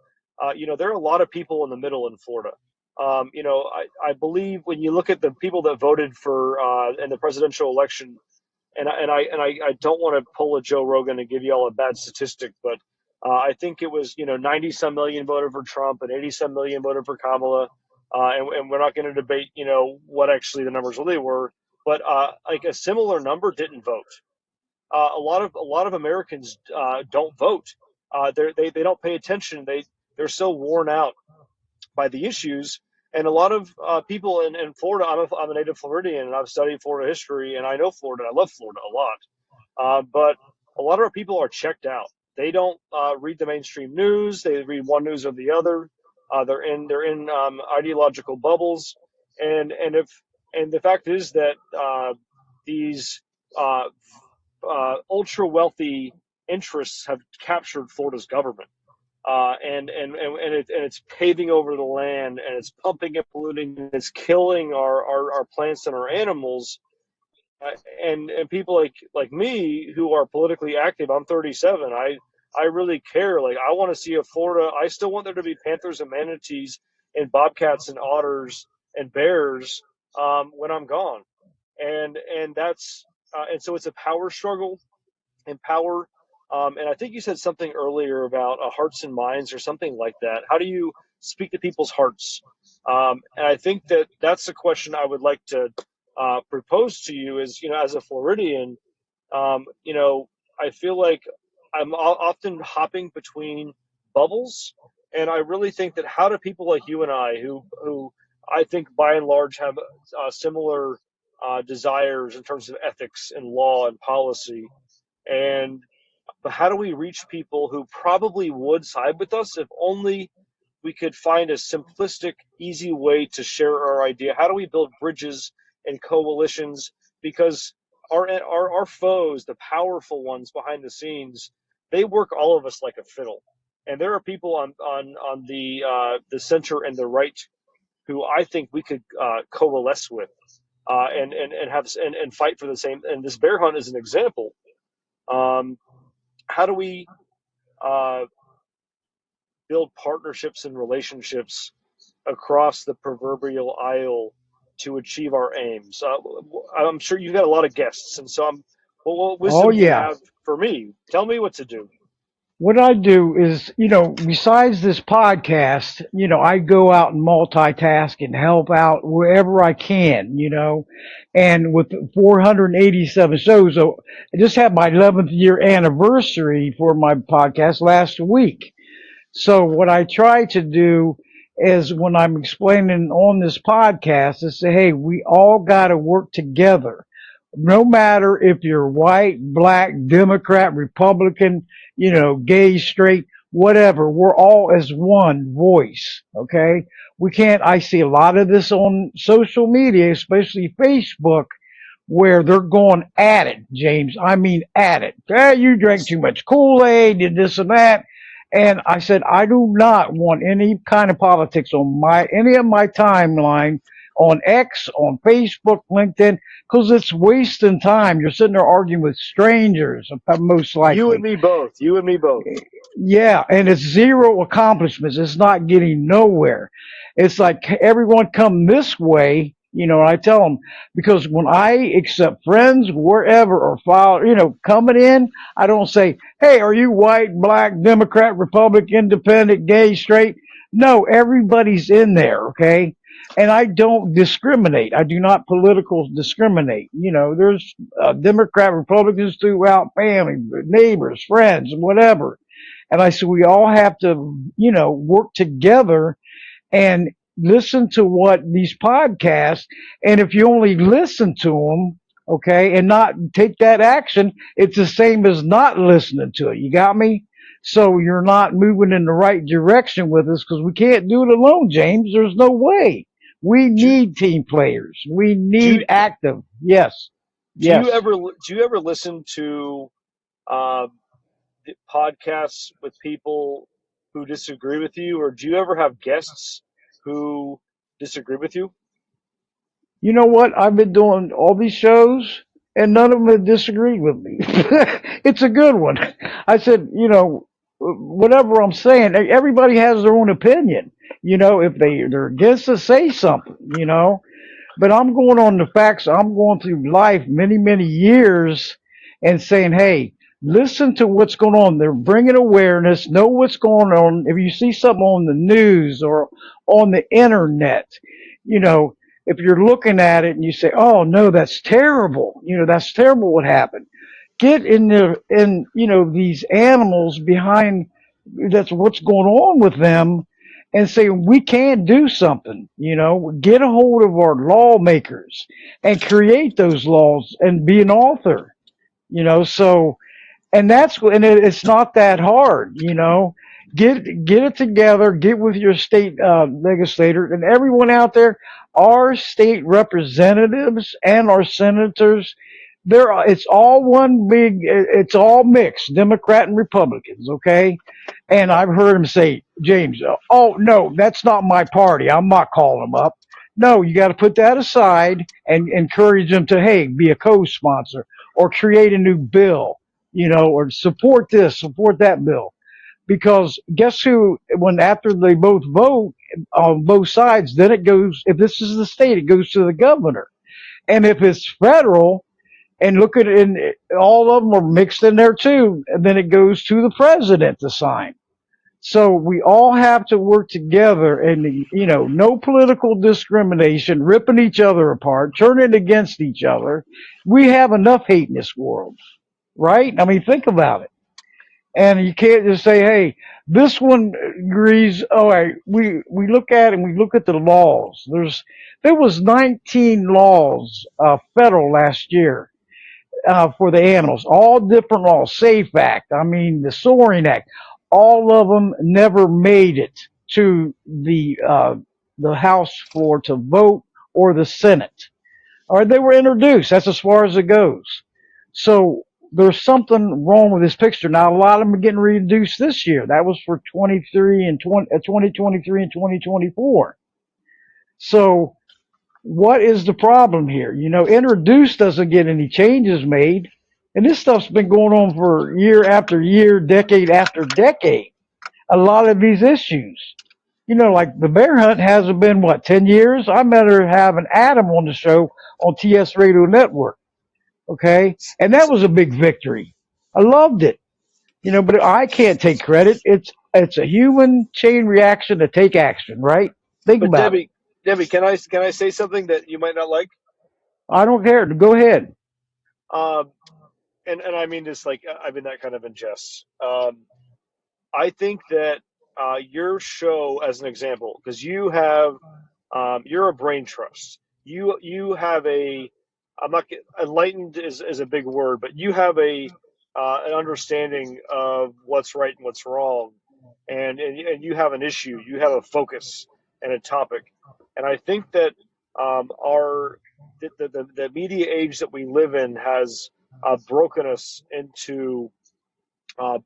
there are a lot of people in the middle in Florida. I believe when you look at the people that voted for in the presidential election, and I don't want to pull a Joe Rogan and give you all a bad statistic, but I think it was 90 some million voted for Trump and 80 some million voted for Kamala, and we're not going to debate what actually the numbers really were, but like a similar number didn't vote. A lot of Americans don't vote. They don't pay attention. They're so worn out by the issues. And a lot of people in Florida, I'm a native Floridian, and I've studied Florida history, and I know Florida. I love Florida a lot. But a lot of our people are checked out. They don't read the mainstream news. They read one news or the other. They're in ideological bubbles, and the fact is that these ultra wealthy interests have captured Florida's government. And it's paving over the land, and it's pumping and polluting, and it's killing our plants and our animals. And people like me who are politically active, I'm 37. I really care. Like, I want to see a Florida. I still want there to be panthers and manatees and bobcats and otters and bears when I'm gone. And that's and so it's a power struggle and power. And I think you said something earlier about hearts and minds or something like that. How do you speak to people's hearts? And I think that's the question I would like to propose to you is, as a Floridian, I feel like I'm often hopping between bubbles. And I really think that how do people like you and I, who I think by and large have similar desires in terms of ethics and law and policy, but how do we reach people who probably would side with us if only we could find a simplistic, easy way to share our idea? How do we build bridges and coalitions? Because our foes, the powerful ones behind the scenes, they work all of us like a fiddle. And there are people on the center and the right who I think we could coalesce with and fight for the same. And this bear hunt is an example. How do we build partnerships and relationships across the proverbial aisle to achieve our aims? I'm sure you've got a lot of guests, and so what wisdom do you have for me? Tell me what to do. What I do is, besides this podcast, I go out and multitask and help out wherever I can, and with 487 shows, so I just had my 11th year anniversary for my podcast last week. So what I try to do is when I'm explaining on this podcast is say, hey, we all got to work together. No matter if you're white, black, Democrat, Republican, gay, straight, whatever, we're all as one voice. Okay. I see a lot of this on social media, especially Facebook, where they're going at it, James. I mean, at it. You drank too much Kool-Aid, did this and that. And I said, I do not want any kind of politics on any of my timeline on X, on Facebook, LinkedIn, because it's wasting time. You're sitting there arguing with strangers, most likely. You and me both. Yeah, and it's zero accomplishments. It's not getting nowhere. It's like everyone come this way, I tell them, because when I accept friends wherever or file, coming in, I don't say, hey, are you white, black, Democrat, Republican, independent, gay, straight? No, everybody's in there, okay? And I don't discriminate. I do not political discriminate. There's Democrat, Republicans throughout family, neighbors, friends, whatever. And I said, we all have to, work together and listen to what these podcasts, and if you only listen to them, okay, and not take that action, it's the same as not listening to it. You got me? So you're not moving in the right direction with us because we can't do it alone, James. There's no way. We need team players. We need active. Yes. Do you ever listen to podcasts with people who disagree with you, or do you ever have guests who disagree with you? You know what? I've been doing all these shows, and none of them have disagreed with me. It's a good one. I said, whatever I'm saying, everybody has their own opinion. If they're against us, say something, But I'm going on the facts. I'm going through life many, many years and saying, hey, listen to what's going on. They're bringing awareness, know what's going on. If you see something on the news or on the internet, if you're looking at it and you say, oh, no, that's terrible. That's terrible what happened. Get in these animals behind, that's what's going on with them, and saying we can do something, get a hold of our lawmakers and create those laws and be an author, so, and it's not that hard, get it together, get with your state legislator and everyone out there, our state representatives and our senators. It's all one big, it's all mixed, Democrat and Republicans, okay? And I've heard him say, James, oh no, that's not my party, I'm not calling them up. No, you got to put that aside and encourage them to, hey, be a co-sponsor or create a new bill, or support this, support that bill. Because guess who, when after they both vote on both sides, then it goes, if this is the state, it goes to the governor. And if it's federal, and look at it, and all of them are mixed in there too, and then it goes to the president to sign. So we all have to work together and, no political discrimination, ripping each other apart, turning against each other. We have enough hate in this world, right? I mean, think about it. And you can't just say, hey, this one agrees. All right, we look at it and we look at the laws. There was 19 laws, federal last year, for the animals, all different laws, Safe Act, I mean, the Soaring Act, all of them never made it to the House floor to vote or the Senate. All right, they were introduced. That's as far as it goes. So there's something wrong with this picture. Now, a lot of them are getting reduced this year. That was for 2023 and 2024. So what is the problem here? Introduced doesn't get any changes made. And this stuff's been going on for year after year, decade after decade. A lot of these issues. Like the bear hunt hasn't been, 10 years? I remember having Adam on the show on TS Radio Network. Okay? And that was a big victory. I loved it. But I can't take credit. It's a human chain reaction to take action, right? Think But about it. Debbie, can I say something that you might not like? I don't care. Go ahead. Um, and I mean this like I mean that kind of in jest. I think that your show, as an example, because you have you're a brain trust. You have a I'm not enlightened is a big word, but you have an understanding of what's right and what's wrong, and you have an issue. You have a focus and a topic, and I think that our the media age that we live in has broken us into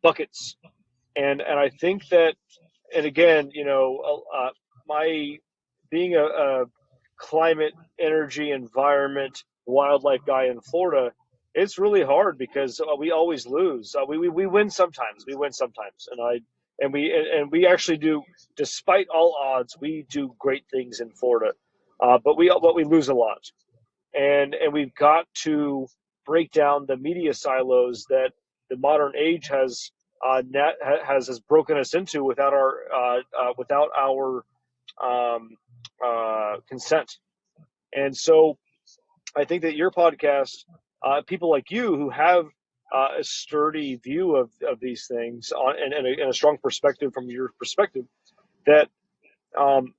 buckets, and I think that, and again, my being a climate, energy, environment, wildlife guy in Florida, it's really hard because we always lose. We win sometimes. We win sometimes, and we actually do, despite all odds, we do great things in Florida, but we lose a lot, and we've got to break down the media silos that the modern age has broken us into without our consent. And so I think that your podcast, people like you who have a sturdy view of these things and a strong perspective from your perspective, that um,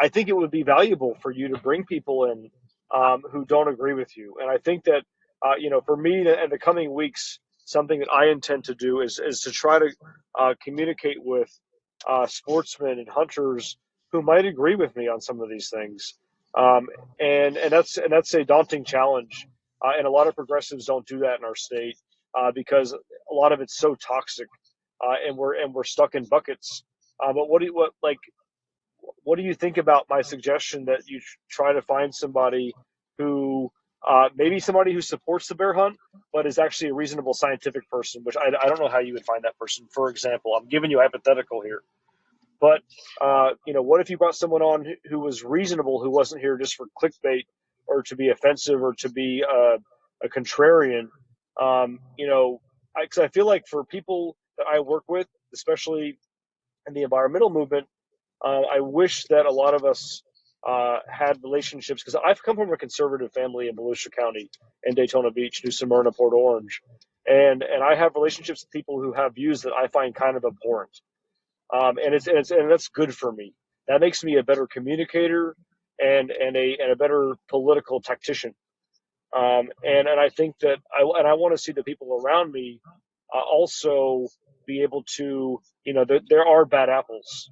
I think it would be valuable for you to bring people in who don't agree with you. And I think that, for me in the coming weeks, something that I intend to do is to try to communicate with sportsmen and hunters who might agree with me on some of these things. Um, and that's a daunting challenge. And a lot of progressives don't do that in our state because a lot of it's so toxic, and we're stuck in buckets. But what do you think about my suggestion that you try to find somebody who maybe somebody who supports the bear hunt, but is actually a reasonable scientific person, which I don't know how you would find that person. For example, I'm giving you a hypothetical here, but what if you brought someone on who was reasonable, who wasn't here just for clickbait or to be offensive or to be a contrarian? Because I feel like for people that I work with, especially in the environmental movement, I wish that a lot of us had relationships, because I've come from a conservative family in Volusia County and Daytona Beach, New Smyrna, Port Orange, and I have relationships with people who have views that I find kind of abhorrent. and that's good for me. That makes me a better communicator and a better political tactician. And I think that I want to see the people around me also be able to, there are bad apples.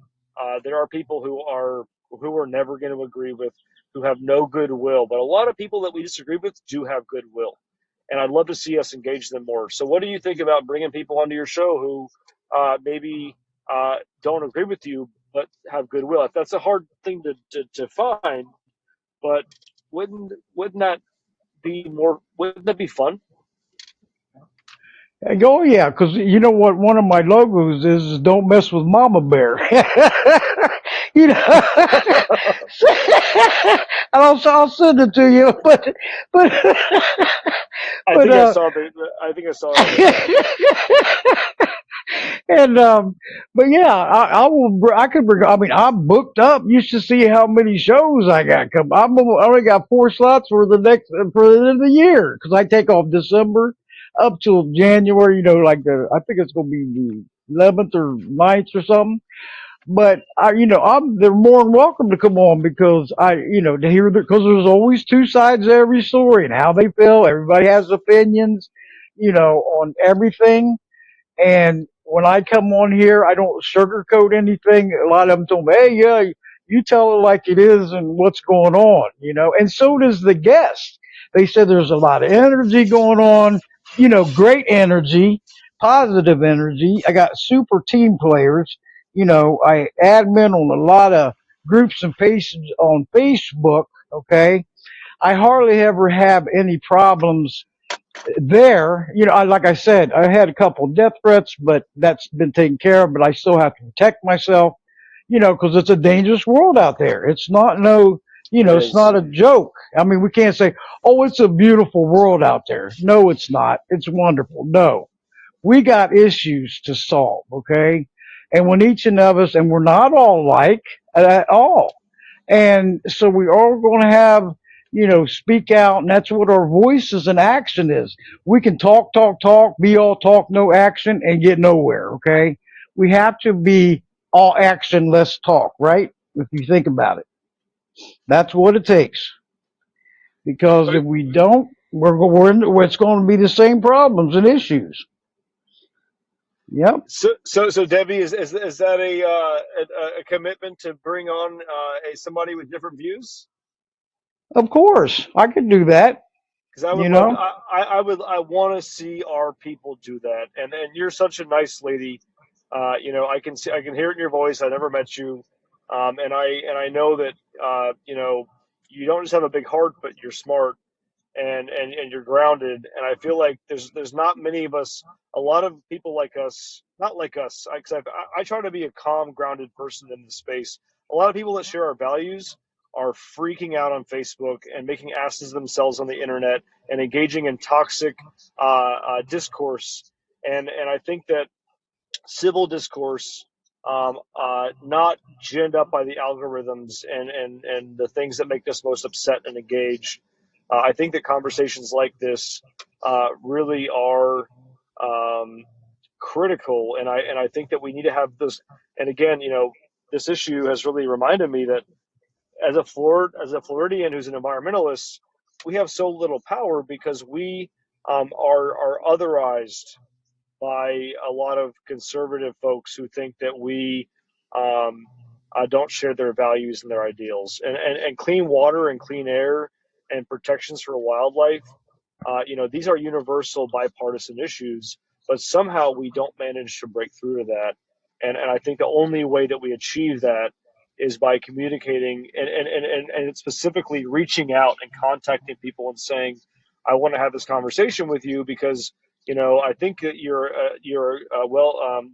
There are people who are never going to agree with, who have no goodwill. But a lot of people that we disagree with do have goodwill, and I'd love to see us engage them more. So, what do you think about bringing people onto your show who maybe don't agree with you but have goodwill? That's a hard thing to find, but wouldn't that wouldn't that be fun? Oh yeah, because you know what? One of my logos is "Don't mess with Mama Bear." you know, and I'll send it to you. But I but think I saw it. and but yeah, I will. I could bring. I mean, I'm booked up. You should see how many shows I got coming. I only got 4 slots for the end of the year because I take off December up till January. I think it's going to be the 11th or 9th or something. But they're more than welcome to come on because to hear because there's always two sides to every story and how they feel. Everybody has opinions, on everything. And when I come on here, I don't sugarcoat anything. A lot of them told me, "Hey, yeah, you tell it like it is and what's going on," And so does the guest. They said there's a lot of energy going on, great energy, positive energy. I got super team players. I admin on a lot of groups and pages on Facebook. Okay. I hardly ever have any problems there. Like I said, I had a couple of death threats, but that's been taken care of. But I still have to protect myself, because it's a dangerous world out there. It's not it's not a joke. I mean, we can't say, "Oh, it's a beautiful world out there." No, it's not. It's wonderful. No, we got issues to solve. Okay, and when each one of us, and we're not all like at all. And so we are going to have, speak out, and that's what our voices and action is. We can talk, talk, talk, be all talk, no action, and get nowhere, okay? We have to be all action, less talk, right? If you think about it. That's what it takes. Because if we don't, it's going to be the same problems and issues. Yep. So Debbie, is that a commitment to bring on somebody with different views? Of course, I could do that. Because I would love, I want to see our people do that. And you're such a nice lady. I can hear it in your voice. I never met you, and I know that you don't just have a big heart, but you're smart and you're grounded. And I feel like there's not many of us. A lot of people like us, not like us. Because I try to be a calm, grounded person in the space. A lot of people that share our values are freaking out on Facebook and making asses of themselves on the internet and engaging in toxic discourse. And I think that civil discourse, not ginned up by the algorithms and the things that make us most upset and engage. I think that conversations like this really are critical, and I think that we need to have this. And again, this issue has really reminded me that as a Floridian who's an environmentalist, we have so little power because we are otherized by a lot of conservative folks who think that we don't share their values and their ideals. And clean water and clean air and protections for wildlife, these are universal bipartisan issues, but somehow we don't manage to break through to that. And I think the only way that we achieve that is by communicating and specifically reaching out and contacting people and saying, "I want to have this conversation with you because I think that your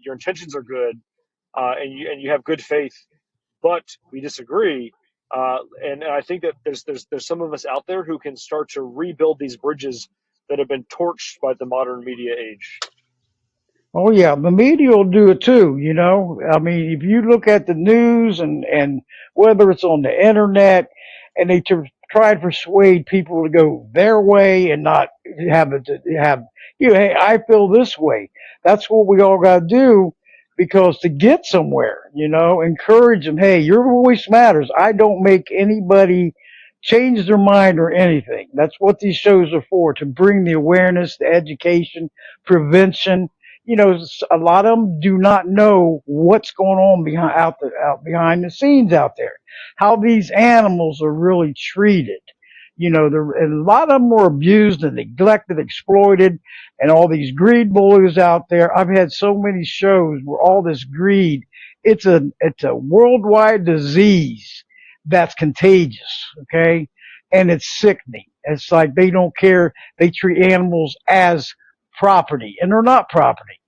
intentions are good, and you have good faith, but we disagree." And I think that there's some of us out there who can start to rebuild these bridges that have been torched by the modern media age. Oh yeah, the media will do it too, I mean, if you look at the news and whether it's on the internet and they try to persuade people to go their way and not have it to have, hey, I feel this way. That's what we all got to do. because to get somewhere, encourage them. Hey, your voice matters. I don't make anybody change their mind or anything. That's what these shows are for, to bring the awareness, the education, prevention. A lot of them do not know what's going on out behind the scenes out there, how these animals are really treated. And a lot of them were abused and neglected, exploited, and all these greed bullies out there. I've had so many shows where all this greed, it's a worldwide disease that's contagious, okay? And it's sickening. It's like they don't care. They treat animals as property, and they're not property.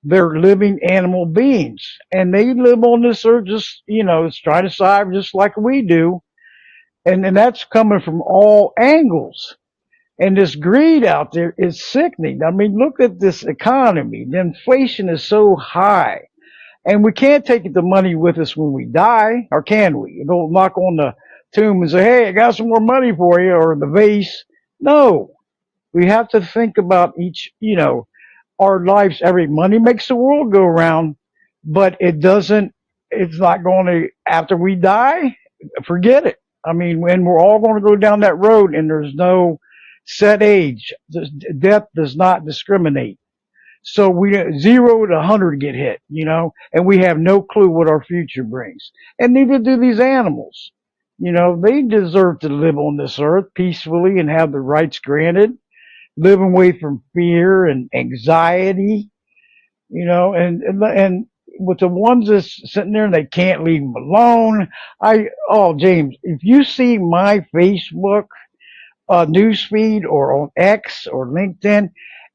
They're living animal beings, and they live on this earth just, trying to survive just like we do. And that's coming from all angles. And this greed out there is sickening. I mean, look at this economy. The inflation is so high. And we can't take the money with us when we die, or can we? Don't knock on the tomb and say, hey, I got some more money for you, or the vase. No. We have to think about our lives. Every money makes the world go round, but it's not going to, after we die, forget it. I mean, when we're all going to go down that road and there's no set age, death does not discriminate. So we 0 to 100 get hit, and we have no clue what our future brings. And neither do these animals. They deserve to live on this earth peacefully and have their rights granted, live away from fear and anxiety, and with the ones that's sitting there and they can't leave them alone. James, if you see my Facebook newsfeed or on X or LinkedIn,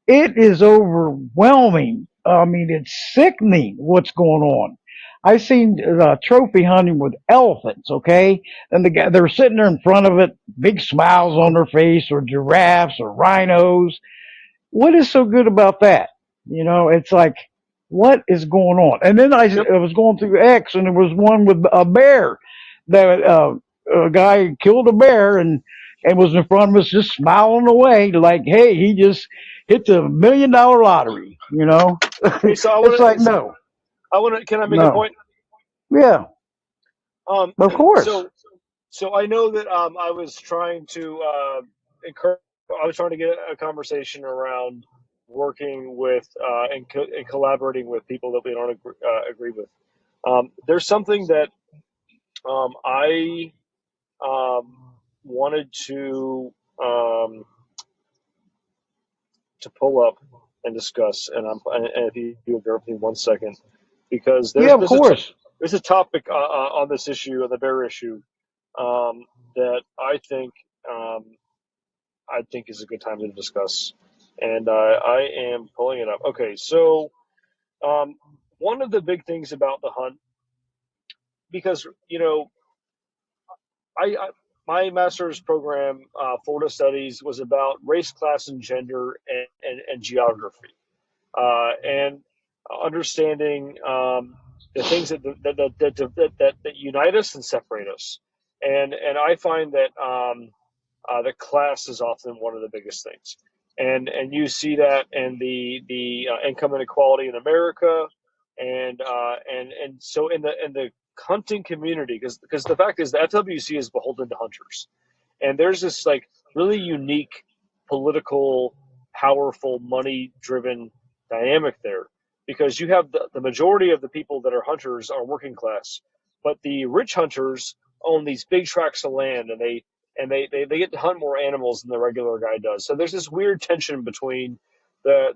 it is overwhelming. I mean, it's sickening what's going on. I seen trophy hunting with elephants, okay? And they're sitting there in front of it, big smiles on their face, or giraffes or rhinos. What is so good about that? It's like, what is going on? And then I was going through X, and there was one with a bear. That a guy killed a bear and was in front of us, just smiling away, like, hey, he just hit the $1 million lottery. Hey, so It's like, no, can I make a no, point? yeah, of course, So I know that I was trying to encourage. I was trying to get a conversation around working with and collaborating with people that we don't agree with. There's something that I wanted to pull up and discuss, and if you bear with me 1 second, because yeah, of course. there's a topic on this issue, on the bear issue, that I think is a good time to discuss, and I am pulling it up. Okay, so one of the big things about the hunt, because I my master's program, Florida Studies, was about race, class, and gender, and geography, and understanding the things that unite us and separate us. And I find that the class is often one of the biggest things, and you see that in the income inequality in America, and so in the hunting community, because the fact is the FWC is beholden to hunters, and there's this like really unique political, powerful, money driven dynamic there, because you have the majority of the people that are hunters are working class, but the rich hunters own these big tracts of land, and they get to hunt more animals than the regular guy does. So there's this weird tension between the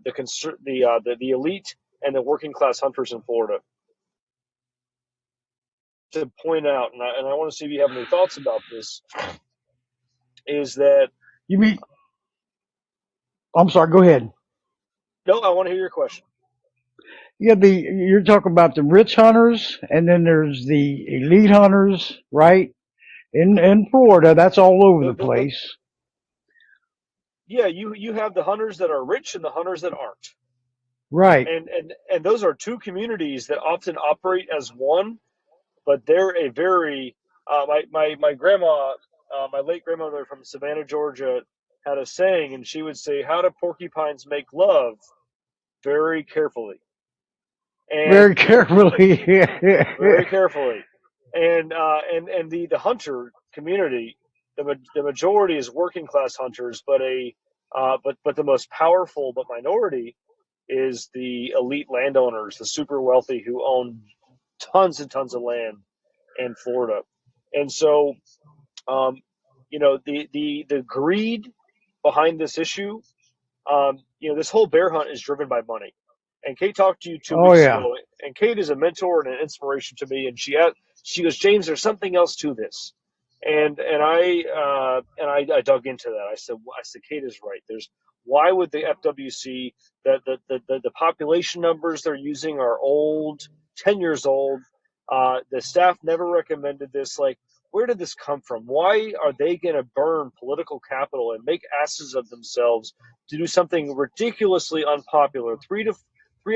elite and the working class hunters in Florida. To point out, and I want to see if you have any thoughts about this, is that You mean? I'm sorry. Go ahead. no, I want to hear your question. Yeah, you're talking about the rich hunters, and then there's the elite hunters, right? In Florida, that's all over the place. Yeah, you have the hunters that are rich and the hunters that aren't. Right. And those are two communities that often operate as one, but they're a very my grandma, my late grandmother from Savannah, Georgia, had a saying, and she would say, "How do porcupines make love? Very carefully." And Very carefully. very carefully. And the hunter community, the majority is working class hunters, but the most powerful but minority is the elite landowners, the super wealthy who own tons and tons of land in Florida. And so, the greed behind this issue, this whole bear hunt is driven by money. And Kate talked to you two Oh weeks yeah. ago, and Kate is a mentor and an inspiration to me. And she goes, James, there's something else to this. And I dug into that. I said, Kate is right. Why would the FWC, the population numbers they're using are old, 10 years old. The staff never recommended this. Like, where did this come from? Why are they going to burn political capital and make asses of themselves to do something ridiculously unpopular? Three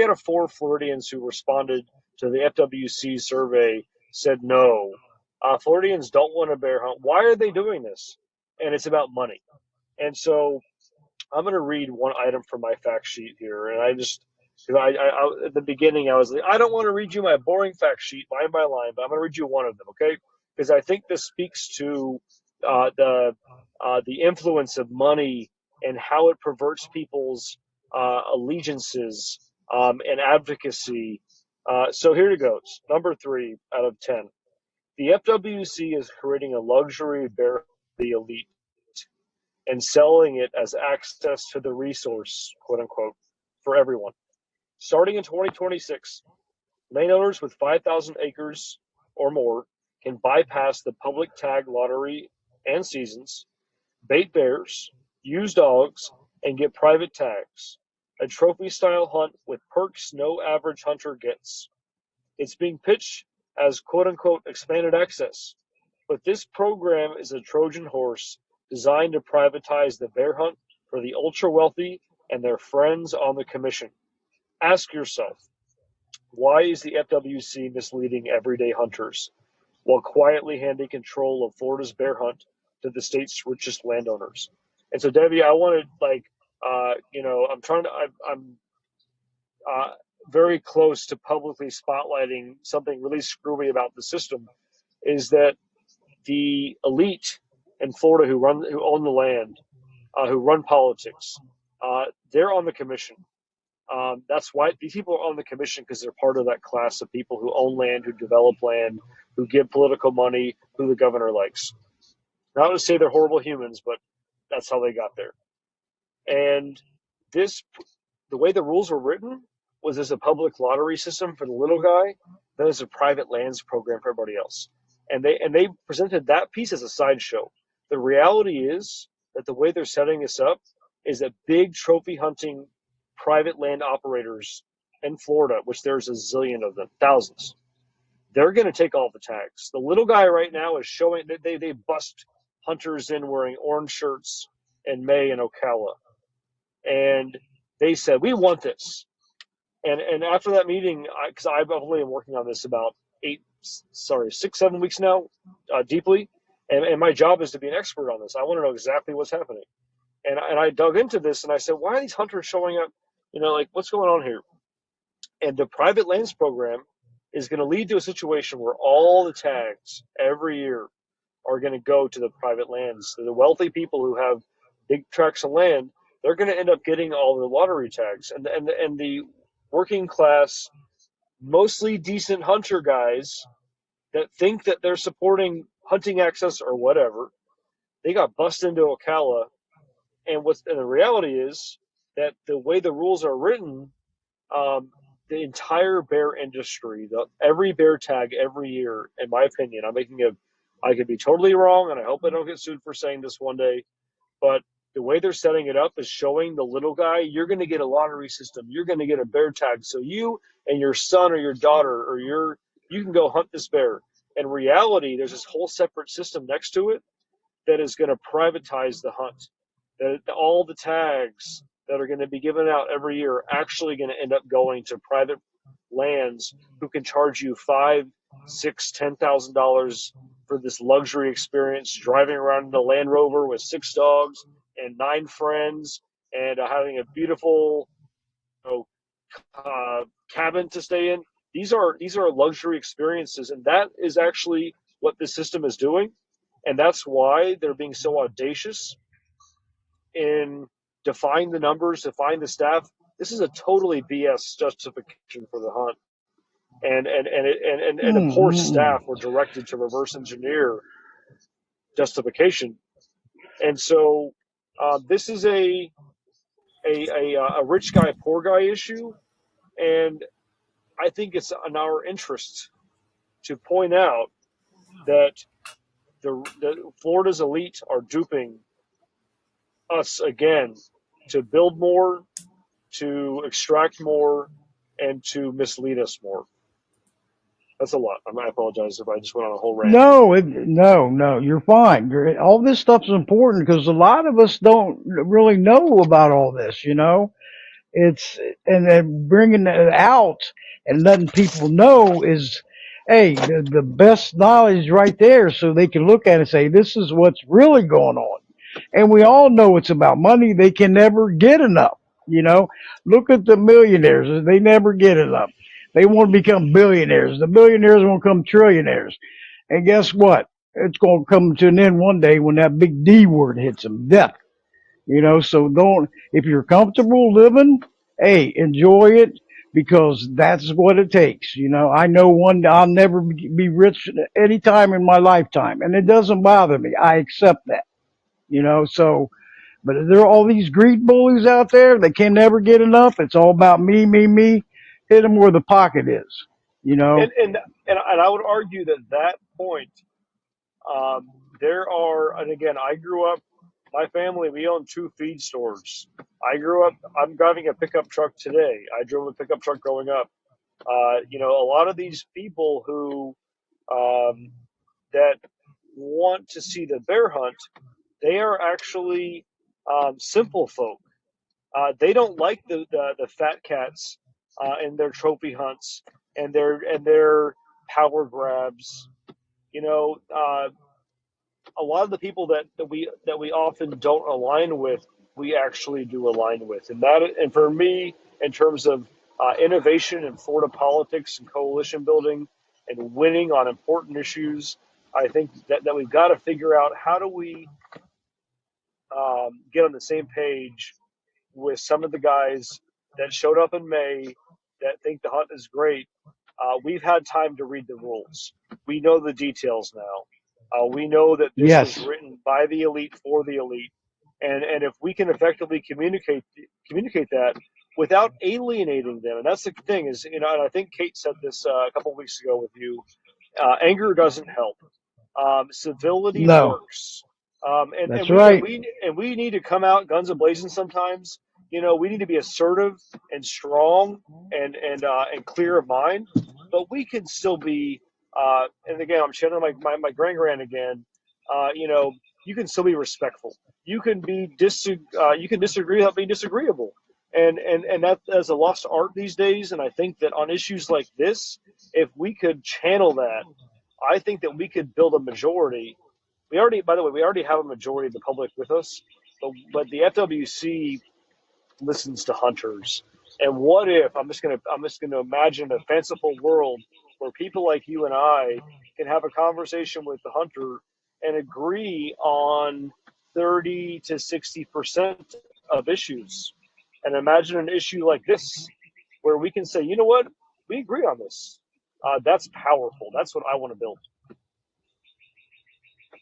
out of four Floridians who responded to the FWC survey said no. Floridians don't want a bear hunt. Why are they doing this? And it's about money. And so I'm going to read one item from my fact sheet here. And at the beginning, I was like, I don't want to read you my boring fact sheet line by line, but I'm going to read you one of them, okay? Because I think this speaks to the influence of money and how it perverts people's allegiances and advocacy. So here it goes. Number 3 out of 10. The FWC is creating a luxury bear for the elite and selling it as access to the resource, quote unquote, for everyone. Starting in 2026, landowners with 5,000 acres or more can bypass the public tag lottery and seasons, bait bears, use dogs, and get private tags. A trophy style hunt with perks no average hunter gets. It's being pitched as quote unquote expanded access, but this program is a Trojan horse designed to privatize the bear hunt for the ultra wealthy and their friends on the commission. Ask yourself, why is the FWC misleading everyday hunters while quietly handing control of Florida's bear hunt to the state's richest landowners? And so, Debbie, I wanted I'm very close to publicly spotlighting something really screwy about the system. Is that the elite in Florida who own the land, who run politics, they're on the commission. That's why these people are on the commission, because they're part of that class of people who own land, who develop land, who give political money, who the governor likes. Not to say they're horrible humans, but that's how they got there. And the way the rules were written was as a public lottery system for the little guy, then as a private lands program for everybody else. And they presented that piece as a sideshow. The reality is that the way they're setting this up is that big trophy hunting private land operators in Florida, which there's a zillion of them, thousands, they're going to take all the tags. The little guy right now is showing that they bust hunters in wearing orange shirts in May in Ocala. And they said, we want this. And after that meeting, because I've only been working on this about 6-7 weeks now, deeply, and my job is to be an expert on this. I want to know exactly what's happening. And I dug into this, and I said, why are these hunters showing up? Like, what's going on here? And the private lands program is going to lead to a situation where all the tags every year are going to go to the private lands. The wealthy people who have big tracts of land, they're going to end up getting all the lottery tags. And the working class, mostly decent hunter guys that think that they're supporting hunting access or whatever, they got busted into Ocala. And the reality is that the way the rules are written, the entire bear industry, every bear tag every year, in my opinion, I could be totally wrong, and I hope I don't get sued for saying this one day, but the way they're setting it up is showing the little guy, you're going to get a lottery system. You're going to get a bear tag. So you and your son or your daughter or you can go hunt this bear. In reality, there's this whole separate system next to it that is going to privatize the hunt. That all the tags that are going to be given out every year are actually going to end up going to private lands who can charge you $5,000, $6,000, $10,000 for this luxury experience, driving around in a Land Rover with 6 dogs and 9 friends, and having a beautiful cabin to stay in. These are luxury experiences, and that is actually what this system is doing, and that's why they're being so audacious in defying the numbers, defying the staff. This is a totally BS justification for the hunt, and the poor staff were directed to reverse engineer justification, and so this is a rich guy poor guy issue, and I think it's in our interest to point out that the Florida's elite are duping us again to build more, to extract more, and to mislead us more. That's a lot. I apologize if I just went on a whole rant. No, you're fine. All this stuff's important because a lot of us don't really know about all this, you know? And then bringing it out and letting people know is, hey, the best knowledge right there so they can look at it and say, this is what's really going on. And we all know it's about money. They can never get enough, you know? Look at the millionaires. They never get enough. They want to become billionaires. The billionaires want to become trillionaires. And guess what? It's going to come to an end one day when that big D word hits them, death. You know, so if you're comfortable living, hey, enjoy it because that's what it takes. You know, I know I'll never be rich any time in my lifetime, and it doesn't bother me. I accept that, you know, so, but there are all these greed bullies out there. They can never get enough. It's all about me, me, me. Hit them where the pocket is, you know. And I would argue that point, there are, and again, I grew up, my family, we own 2 feed stores. I grew up, I'm driving a pickup truck today. I drove a pickup truck growing up. You know, a lot of these people who, that want to see the bear hunt, they are actually, simple folk. They don't like the fat cats, and their trophy hunts and their power grabs. You know, a lot of the people that we often don't align with, we actually do align with, and for me, in terms of innovation in Florida politics and coalition building and winning on important issues, I think that we've got to figure out how do we get on the same page with some of the guys that showed up in May that think the hunt is great. We've had time to read the rules. We know the details now. We know that this was written by the elite for the elite, and if we can effectively communicate that without alienating them, and that's the thing is, you know, and I think Kate said this a couple of weeks ago with you. Anger doesn't help. Civility works. That's right. We need to come out guns a-blazing sometimes. You know, we need to be assertive and strong and clear of mind, but we can still be. And again, I'm channeling my grand again. You know, you can still be respectful. You can be you can disagree without being disagreeable, and that's a lost art these days. And I think that on issues like this, if we could channel that, I think that we could build a majority. By the way, we already have a majority of the public with us, but the FWC listens to hunters. And what if I'm just gonna imagine a fanciful world where people like you and I can have a conversation with the hunter and agree on 30 to 60% of issues. And imagine an issue like this where we can say, you know what, we agree on this. That's powerful. That's what I want to build.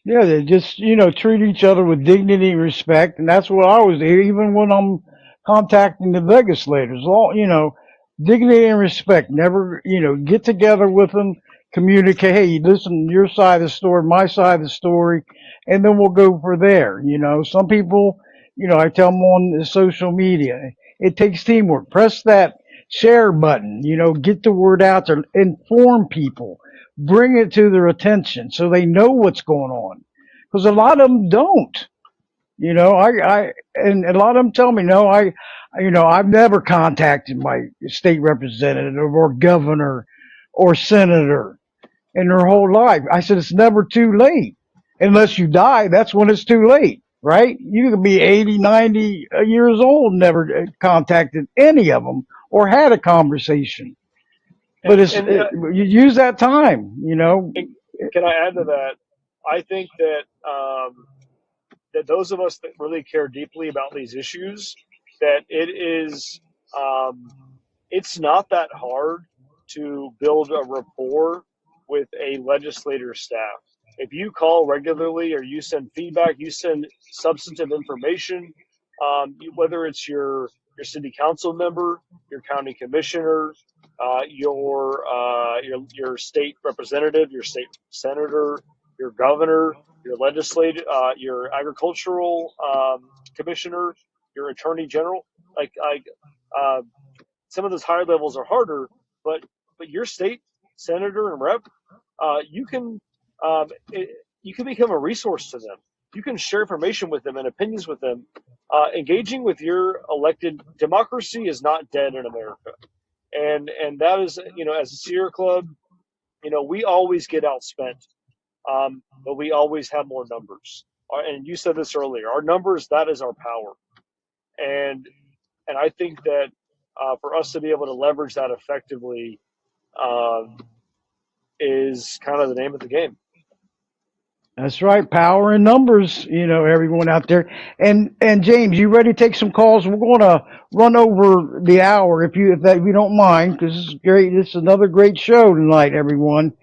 Yeah, they just, you know, treat each other with dignity and respect. And that's what I always do, even when I'm contacting the legislators. All, you know, dignity and respect. Never, you know, get together with them, communicate. Hey, listen, your side of the story, my side of the story, and then we'll go for there. You know, some people, you know, I tell them on the social media, it takes teamwork. Press that share button, you know, get the word out there, inform people, bring it to their attention so they know what's going on. Because a lot of them don't. You know, and a lot of them tell me, no, you know, I've never contacted my state representative or governor or senator in their whole life. I said, it's never too late. Unless you die, that's when it's too late, right? You could be 80, 90 years old, never contacted any of them or had a conversation. but and you use that time, you know. and can I add to that? I think that that those of us that really care deeply about these issues, that it is it's not that hard to build a rapport with a legislator staff. If you call regularly or you send feedback, you send substantive information, whether it's your city council member, your county commissioner, your state representative, your state senator, your governor, your legislative, your agricultural commissioner, your attorney general, like uh, some of those higher levels are harder, but your state senator and rep, you can you can become a resource to them. You can share information with them and opinions with them. Engaging with your elected democracy is not dead in America, and that is, as a Sierra Club, we always get outspent, but we always have more numbers. And you said this earlier, our numbers, that is our power, and I think that for us to be able to leverage that effectively um, is kind of the name of the game. That's right, power in numbers, you know, everyone out there. And James, you ready to take some calls? We're going to run over the hour if you don't mind, because this is great. This is another great show tonight, everyone.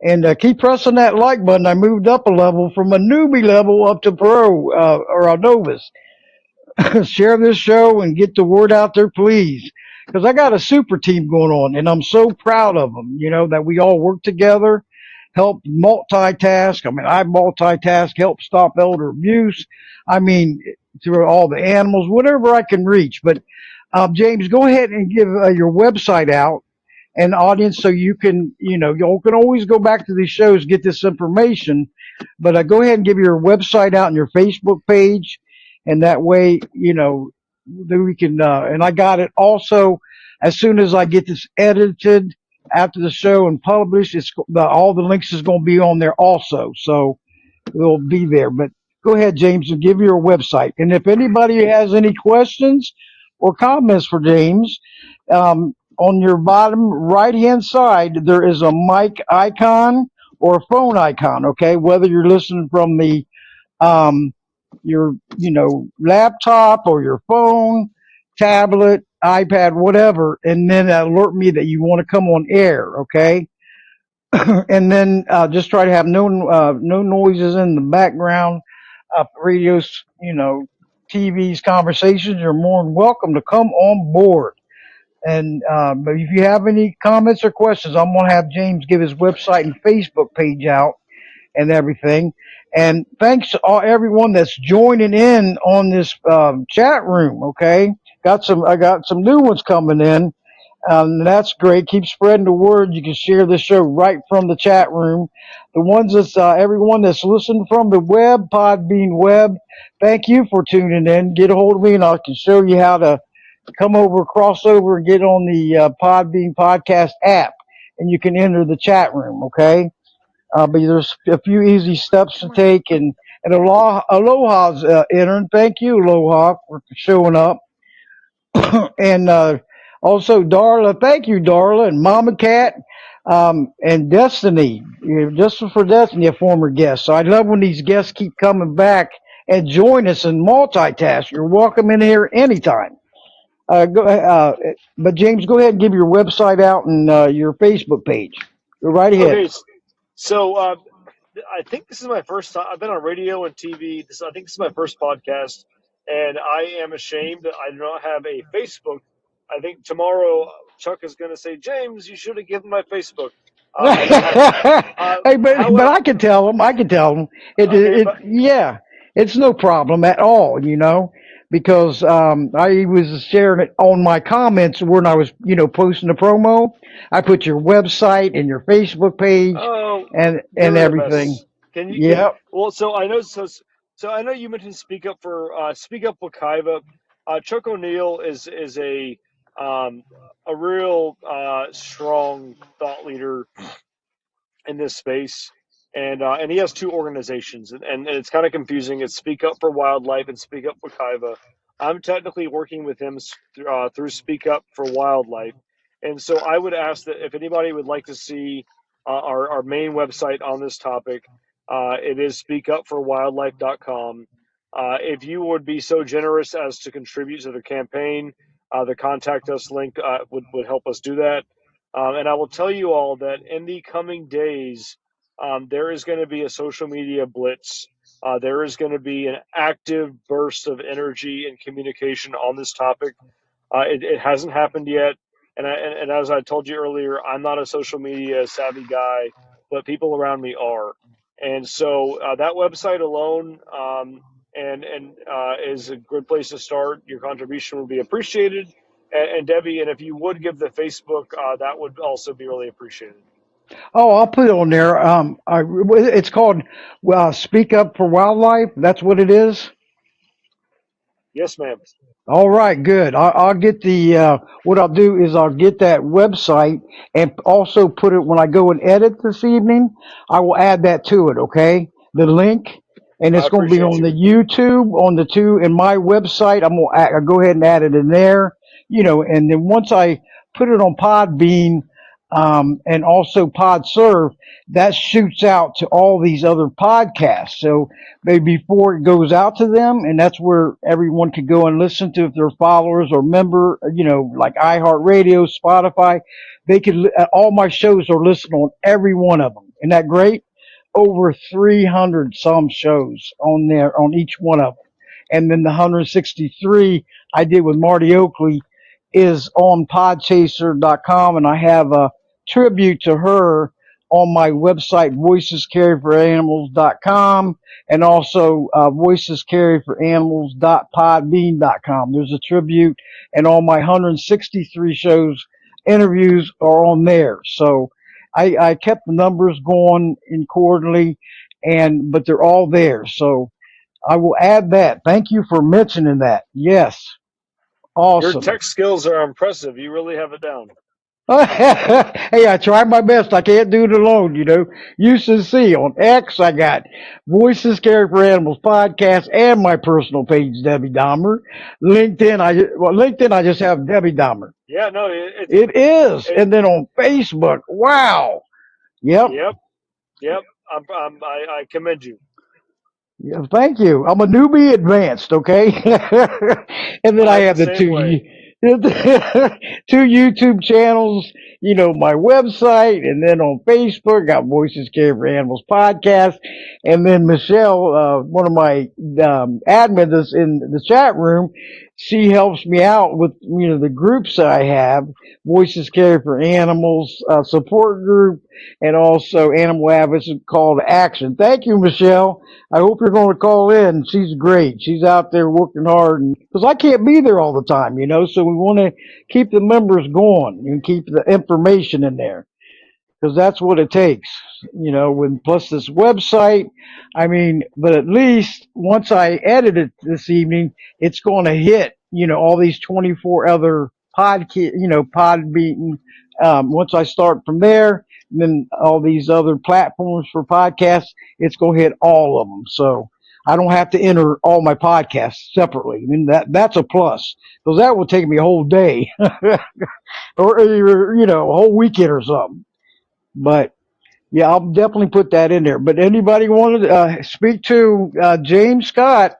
And keep pressing that like button. I moved up a level from a newbie level up to pro or a novice. Share this show and get the word out there, please. Because I got a super team going on, and I'm so proud of them. You know that we all work together, help multitask. I mean, I multitask, help stop elder abuse. I mean, through all the animals, whatever I can reach. But James, go ahead and give your website out and audience so you can, you know, you can always go back to these shows, get this information. But go ahead and give your website out and your Facebook page, and that way, you know, then we can. And I got it also as soon as I get this edited after the show and published. All the links is going to be on there also, so it'll be there. But go ahead, James, and give your website. And if anybody has any questions or comments for James, on your bottom right hand side, there is a mic icon or a phone icon. Okay, whether you're listening from the um, your laptop or your phone, tablet, iPad, whatever, and then alert me that you want to come on air. Okay, and then just try to have no noises in the background. Radios, TVs, conversations. You're more than welcome to come on board. And but if you have any comments or questions, I'm gonna have James give his website and Facebook page out and everything. And thanks to everyone that's joining in on this chat room. Okay, I got some new ones coming in. That's great. Keep spreading the word. You can share this show right from the chat room. The ones that's everyone that's listening from the web, Podbean web. Thank you for tuning in. Get a hold of me, and I can show you how to come over, cross over, and get on the Podbean podcast app, and you can enter the chat room. Okay, but there's a few easy steps to take, and Aloha's entering. Thank you, Aloha, for showing up, and also Darla. Thank you, Darla, and Mama Cat. And Destiny, just for Destiny, a former guest. So I love when these guests keep coming back and join us and multitask. You're welcome in here anytime. But James, go ahead and give your website out and your Facebook page. Go right ahead. Okay, so I think this is my first time. I've been on radio and TV. I think this is my first podcast, and I am ashamed that I do not have a Facebook. I think tomorrow Chuck is going to say, James, you should have given my Facebook. I don't have one. Hey, but I can tell them. I can tell them. Okay, but Yeah, it's no problem at all. Because I was sharing it on my comments when I was, posting the promo. I put your website and your Facebook page oh, and you're the everything. best. Can you? Yep. Well, so I know you mentioned Speak Up Wekiva. Chuck O'Neill is a real strong thought leader in this space, and he has two organizations, and it's kind of confusing. It's Speak Up for Wildlife and Speak Up Wekiva. I'm technically working with him through Speak Up for Wildlife, And so I would ask that if anybody would like to see our main website on this topic, it is speakupforwildlife.com. If you would be so generous as to contribute to the campaign, the contact us link would help us do that. And I will tell you all that in the coming days, there is going to be a social media blitz. There is going to be an active burst of energy and communication on this topic. It hasn't happened yet. And as I told you earlier, I'm not a social media savvy guy, but people around me are. And so that website alone is a good place to start. Your contribution would be appreciated. And Debbie, and if you would give the Facebook, that would also be really appreciated. Oh, I'll put it on there. It's called Speak Up for Wildlife. That's what it is. Yes, ma'am. All right, good. I'll get what I'll do is I'll get that website and also put it when I go and edit this evening. I will add that to it, okay? The link, and I it's going to be appreciate on you. the YouTube, on the two, in my website. I'll go ahead and add it in there, and then once I put it on Podbean, and also PodServe, that shoots out to all these other podcasts. So maybe before it goes out to them, and that's where everyone could go and listen to if they're followers or member, like iHeartRadio, Spotify. They could, all my shows are listed on every one of them. Isn't that great? Over 300 some shows on there, on each one of them. And then the 163 I did with Marty Oakley is on podchaser.com, and I have a tribute to her on my website, voicescarryforanimals.com, and also voicescarryforanimals.podbean.com. There's a tribute, and all my 163 shows, interviews are on there. So I kept the numbers going accordingly, but they're all there. So I will add that. Thank you for mentioning that. Yes. Your Awesome. tech skills are impressive. You really have it down. Hey, I try my best. I can't do it alone, You should see on X, I got Voices Care for Animals podcast and my personal page, Debbie Dahmer. LinkedIn, I just have Debbie Dahmer. Yeah, no, It is. And then on Facebook, wow. Yep. Yep. I commend you. Yeah, thank you. I'm a newbie advanced, okay? And then I I'm have the the same way. two YouTube channels, my website, and then on Facebook, got Voices Care for Animals podcast. And then Michelle, one of my admins that's in the chat room, she helps me out with, the groups I have, Voices Care for Animals support group, and also Animal Advocacy Call to Action. Thank you, Michelle. I hope you're going to call in. She's great. She's out there working hard, because I can't be there all the time, so we want to keep the members going and keep the information in there, because that's what it takes, plus this website. But at least once I edit it this evening, it's going to hit, all these 24 other Podbean. Once I start from there, and then all these other platforms for podcasts, it's going to hit all of them. So I don't have to enter all my podcasts separately. That's a plus, because that would take me a whole day or, a whole weekend or something. But yeah, I'll definitely put that in there. But anybody want to speak to James Scott,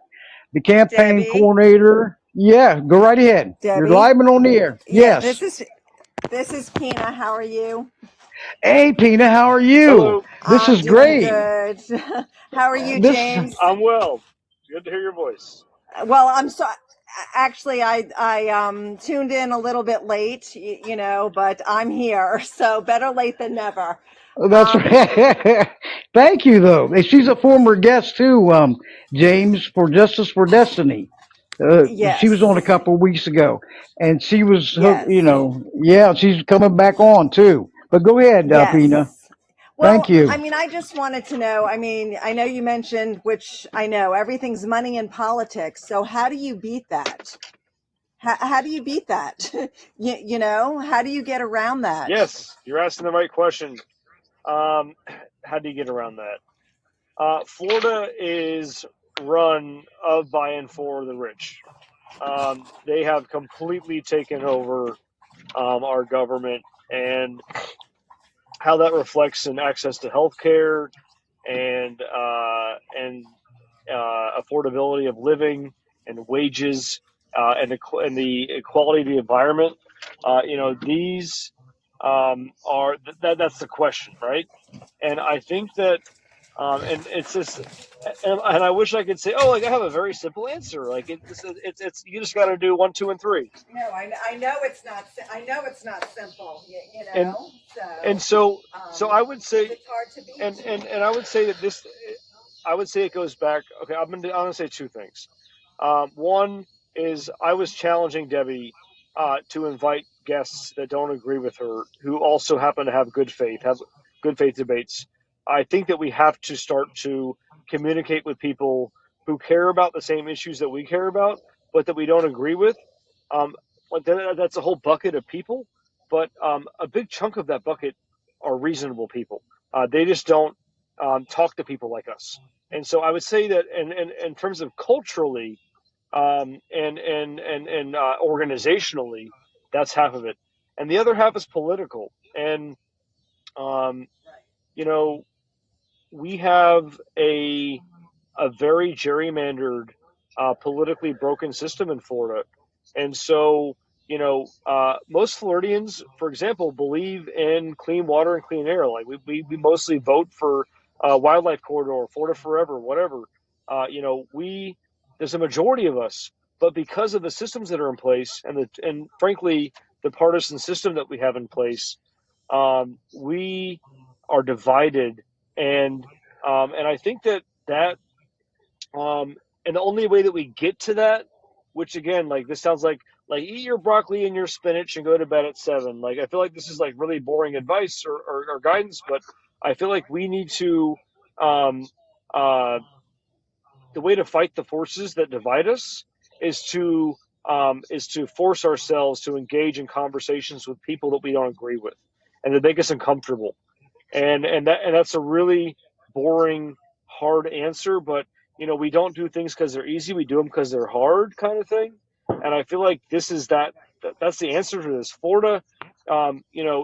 the campaign Debbie. coordinator? Yeah, go right ahead. You're Debbie. live and on the air. Yeah, Yes. this is Pina. How are you? Hey, Pina, how are you? Hello. This I'm is doing great. good. How are you, This James? I'm well. Good to hear your voice. Well, I'm sorry. Actually, I tuned in a little bit late, but I'm here, so better late than never. That's right. Thank you, though. And she's a former guest too, James, for Justice for Destiny. Yes. She was on a couple of weeks ago, and she was, Yes. yeah, she's coming back on too. But go ahead, Yes. Pina. Well, Thank you. I just wanted to know, I know you mentioned, which I know, everything's money in politics. So how do you beat that? How do you beat that? How do you get around that? Yes, you're asking the right question. How do you get around that? Florida is run by and for the rich. They have completely taken over our government, and how that reflects in access to health care and affordability of living and wages and the equality of the environment. These that's the question, right? And I think that and it's just and I wish I could say, oh, like I have a very simple answer. Like it's you just got to do 1, 2, and 3. No, I know it's not. I know it's not simple. You And know, and so so I would say it's hard to beat. and I would say that I would say it goes back. Okay, I'm gonna say two things. One is I was challenging Debbie to invite guests that don't agree with her, who also happen to have good faith debates. I think that we have to start to communicate with people who care about the same issues that we care about, but that we don't agree with. Like that's a whole bucket of people, but a big chunk of that bucket are reasonable people. They just don't talk to people like us. And so I would say that in terms of culturally and organizationally, that's half of it, and the other half is political. And um, you know, we have a very gerrymandered, politically broken system in Florida, and so most Floridians, for example, believe in clean water and clean air. Like we mostly vote for wildlife corridor, Florida forever, whatever. We there's a majority of us, but because of the systems that are in place and frankly the partisan system that we have in place, we are divided, and I think that and the only way that we get to that, which again, like this sounds like eat your broccoli and your spinach and go to bed at 7. Like I feel like this is like really boring advice or guidance, but I feel like we need to um, uh, the way to fight the forces that divide us is to force ourselves to engage in conversations with people that we don't agree with and that make us uncomfortable. And that's a really boring, hard answer, but we don't do things because they're easy. We do them because they're hard, kind of thing. And I feel like this is that's the answer to this. Florida,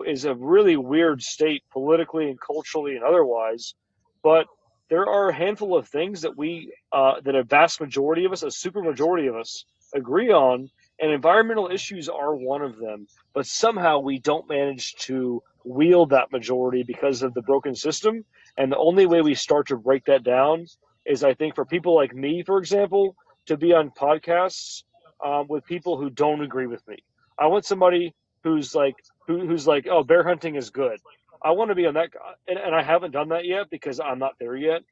is a really weird state politically and culturally and otherwise, but there are a handful of things that a vast majority of us, a super majority of us, agree on, and environmental issues are one of them. But somehow we don't manage to wield that majority because of the broken system. And the only way we start to break that down is, I think, for people like me, for example, to be on podcasts with people who don't agree with me. I want somebody who's like, oh, bear hunting is good. I want to be on that, and I haven't done that yet because I'm not there yet.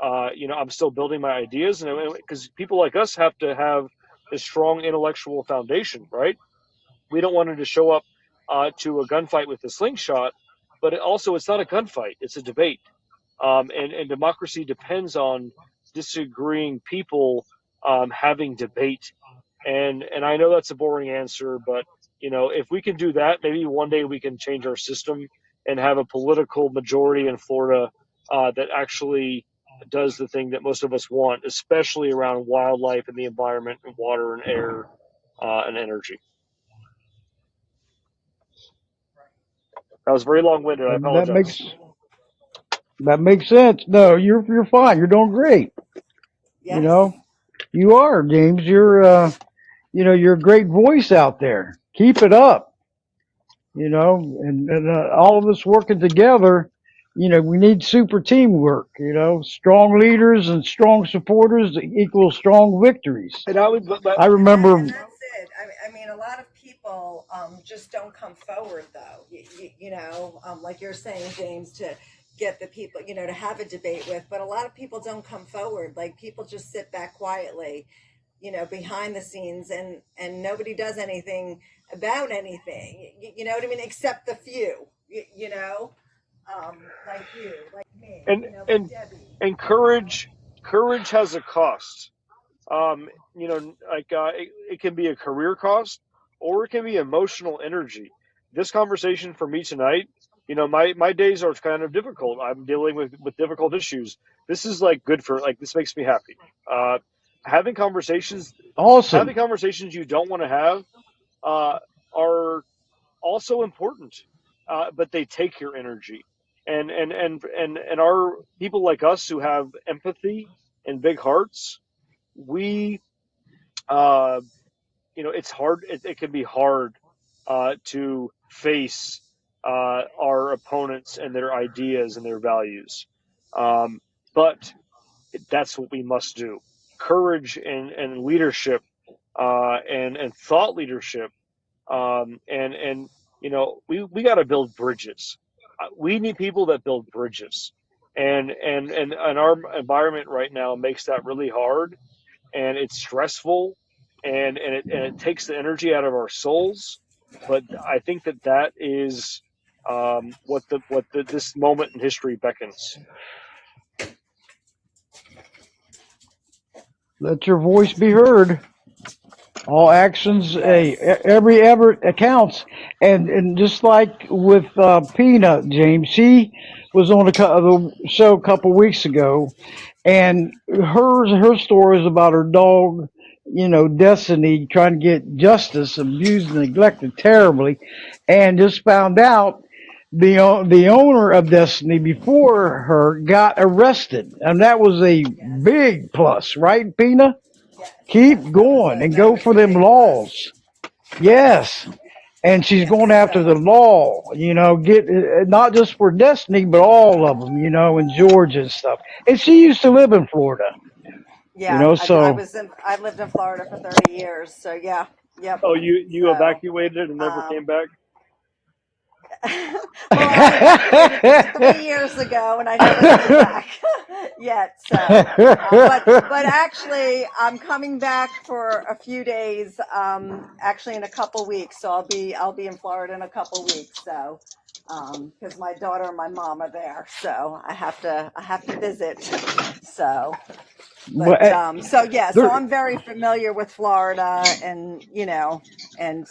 I'm still building my ideas, and because people like us have to have a strong intellectual foundation, right? We don't want them to show up to a gunfight with a slingshot, but it's not a gunfight; it's a debate. And democracy depends on disagreeing people having debate. And I know that's a boring answer, but if we can do that, maybe one day we can change our system and have a political majority in Florida that actually does the thing that most of us want, especially around wildlife and the environment and water and air and energy. That was very long-winded. I And apologize. that makes sense. No, you're fine. You're doing great. You Yes. know, you are, James. You're a great voice out there. Keep it up. And all of us working together. We need super teamwork. Strong leaders and strong supporters equal strong victories. And I would, I remember. And that's it. I mean, a lot of people just don't come forward, though. Like you're saying, James, to get the people, to have a debate with. But a lot of people don't come forward. Like people just sit back quietly, behind the scenes, and nobody does anything about anything. You know what I mean? Except the few. Like you, like me, and like and Debbie. and courage has a cost. It can be a career cost or it can be emotional energy. This conversation for me tonight, my days are kind of difficult. I'm dealing with difficult issues. This is like good for, like, this makes me happy. Uh, having conversations Awesome. you don't want to have uh, are also important, but they take your energy. And our people like us who have empathy and big hearts, we, it's hard. It can be hard to face our opponents and their ideas and their values. But that's what we must do. Courage and leadership and thought leadership. And we got to build bridges. We need people that build bridges. And our environment right now makes that really hard, and it's stressful, and it takes the energy out of our souls. But I think that is what this moment in history beckons. Let your voice be heard. All actions, Yes. every effort accounts. And just like with Peanut, James, she was on the show a couple weeks ago, and her story is about her dog, Destiny, trying to get justice, abused and neglected terribly, and just found out the owner of Destiny before her got arrested, and that was a big plus, right, Pina? Yes, Keep going and that go was for a them big plus. laws. Yes. And she's Yes. going after the So law, get not just for Destiny, but all of them, in Georgia and stuff. And she used to live in Florida, yeah, so I lived in Florida for 30 years. So yeah, yep. Oh, you So evacuated and never came um, back? well, I evacuated 3 years ago, and I never came back yet. So, but actually, I'm coming back for a few days. Actually, in a couple weeks. So I'll be in Florida in a couple weeks. So, because my daughter and my mom are there, so I have to visit. So, well, so yeah, so there, I'm very familiar with Florida, and and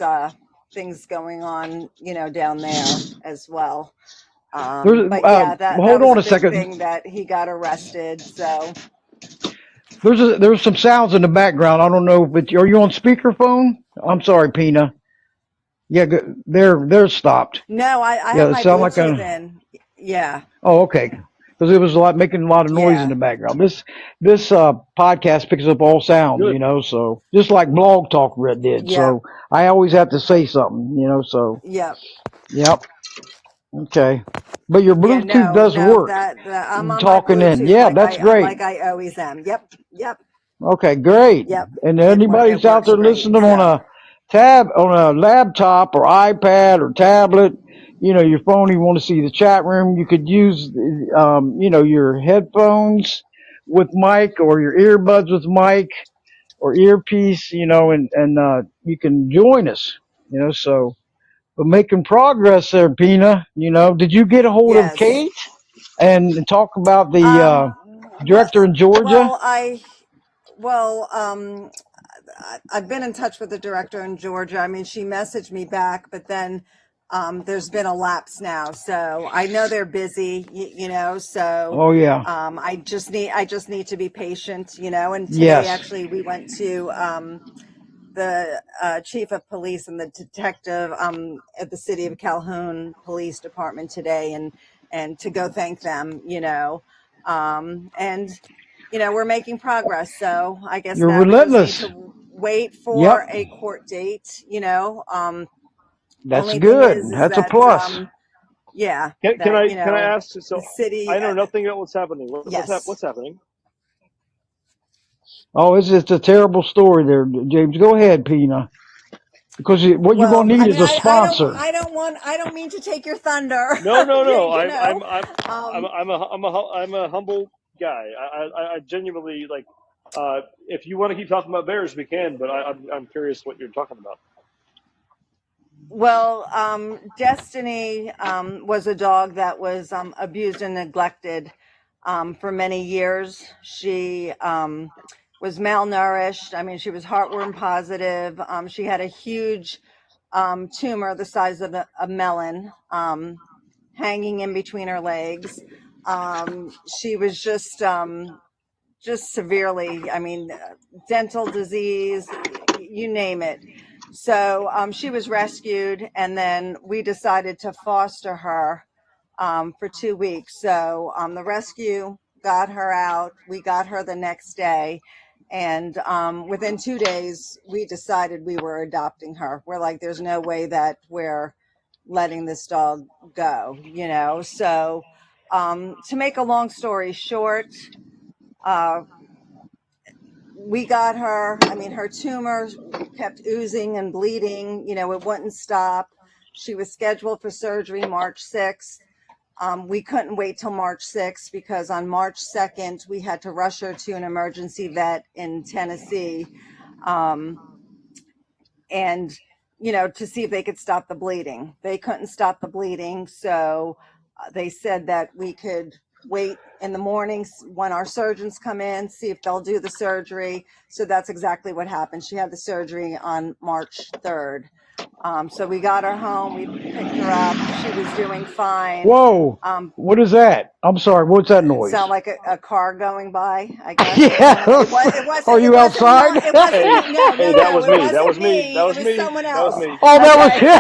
things going on, down there as well. But yeah, that hold was on a a big second. thing that he got arrested. So There's some sounds in the background. I don't know, but are you on speakerphone? I'm sorry, Pina. Yeah, they're stopped. no, I Yeah, have it my sound like Bluetooth a. in. Yeah, Oh, okay. Because it was making a lot of noise in yeah, the background. This podcast picks up all sounds, Good. so just like Blog Talk did. yep, So I always have to say something, So yep. yep, okay. But your Yeah, Bluetooth no, does no, work. that I'm on my Talking in, Bluetooth yeah, that's great. like I always am. Yep, yep, Okay, great. yep. And It anybody's out works there great. listening on So a laptop or iPad or tablet, your phone, you want to see the chat room, you could use, your headphones with mic or your earbuds with mic or earpiece, and you can join us, so we're making progress there, Pina. Did you get a hold of yes. Kate and talk about the Well, director in Georgia? well, well, I've been in touch with the director in Georgia. I mean, she messaged me back, but then there's been a lapse now, so I know they're busy. So Oh yeah. I just need to be patient. And today Yes. actually we went to the chief of police and the detective at the city of Calhoun Police Department today, and to go thank them. And we're making progress. So I guess You're now we just need relentless. to wait for Yep. a court date. That's Only thing good. is That's a that plus. Can that I ask? the So city. I know nothing about what's happening. Yes. What's happening? Oh, it's a terrible story there, James. Go ahead, Pina. Because what you're Well, going to I need mean, is a sponsor. I don't mean to take your thunder. No, no, no. Um, I'm a humble guy. I genuinely like. If you want to keep talking about bears, we can. But I'm curious what you're talking about. well, Destiny was a dog that was abused and neglected for many years. She was malnourished. I mean, she was heartworm positive. She had a huge tumor the size of a melon hanging in between her legs. She was just severely, I mean, dental disease, you name it. So she was rescued, and then we decided to foster her for 2 weeks. So the rescue got her out. We got her the next day. And within 2 days, we decided we were adopting her. We're like, there's no way that we're letting this dog go, you know. So to make a long story short, we got her. I mean, her tumor kept oozing and bleeding. You know, it wouldn't stop. She was scheduled for surgery March 6th. We couldn't wait till March 6th because on March 2nd, we had to rush her to an emergency vet in Tennessee. And, you know, to see if they could stop the bleeding. They couldn't stop the bleeding. So they said that we could wait in the mornings when our surgeons come in, see if they'll do the surgery. So that's exactly what happened. She had the surgery on March 3rd. So we got her home, we picked her up, she was doing fine. Whoa! What is that? I'm sorry. What's that noise? Sound like a car going by, I guess. Yeah. Are you outside? It wasn't Hey, me. No, hey, that no, was it me. wasn't That was me. me. That was It was me. someone That was else. me. Oh, that Okay.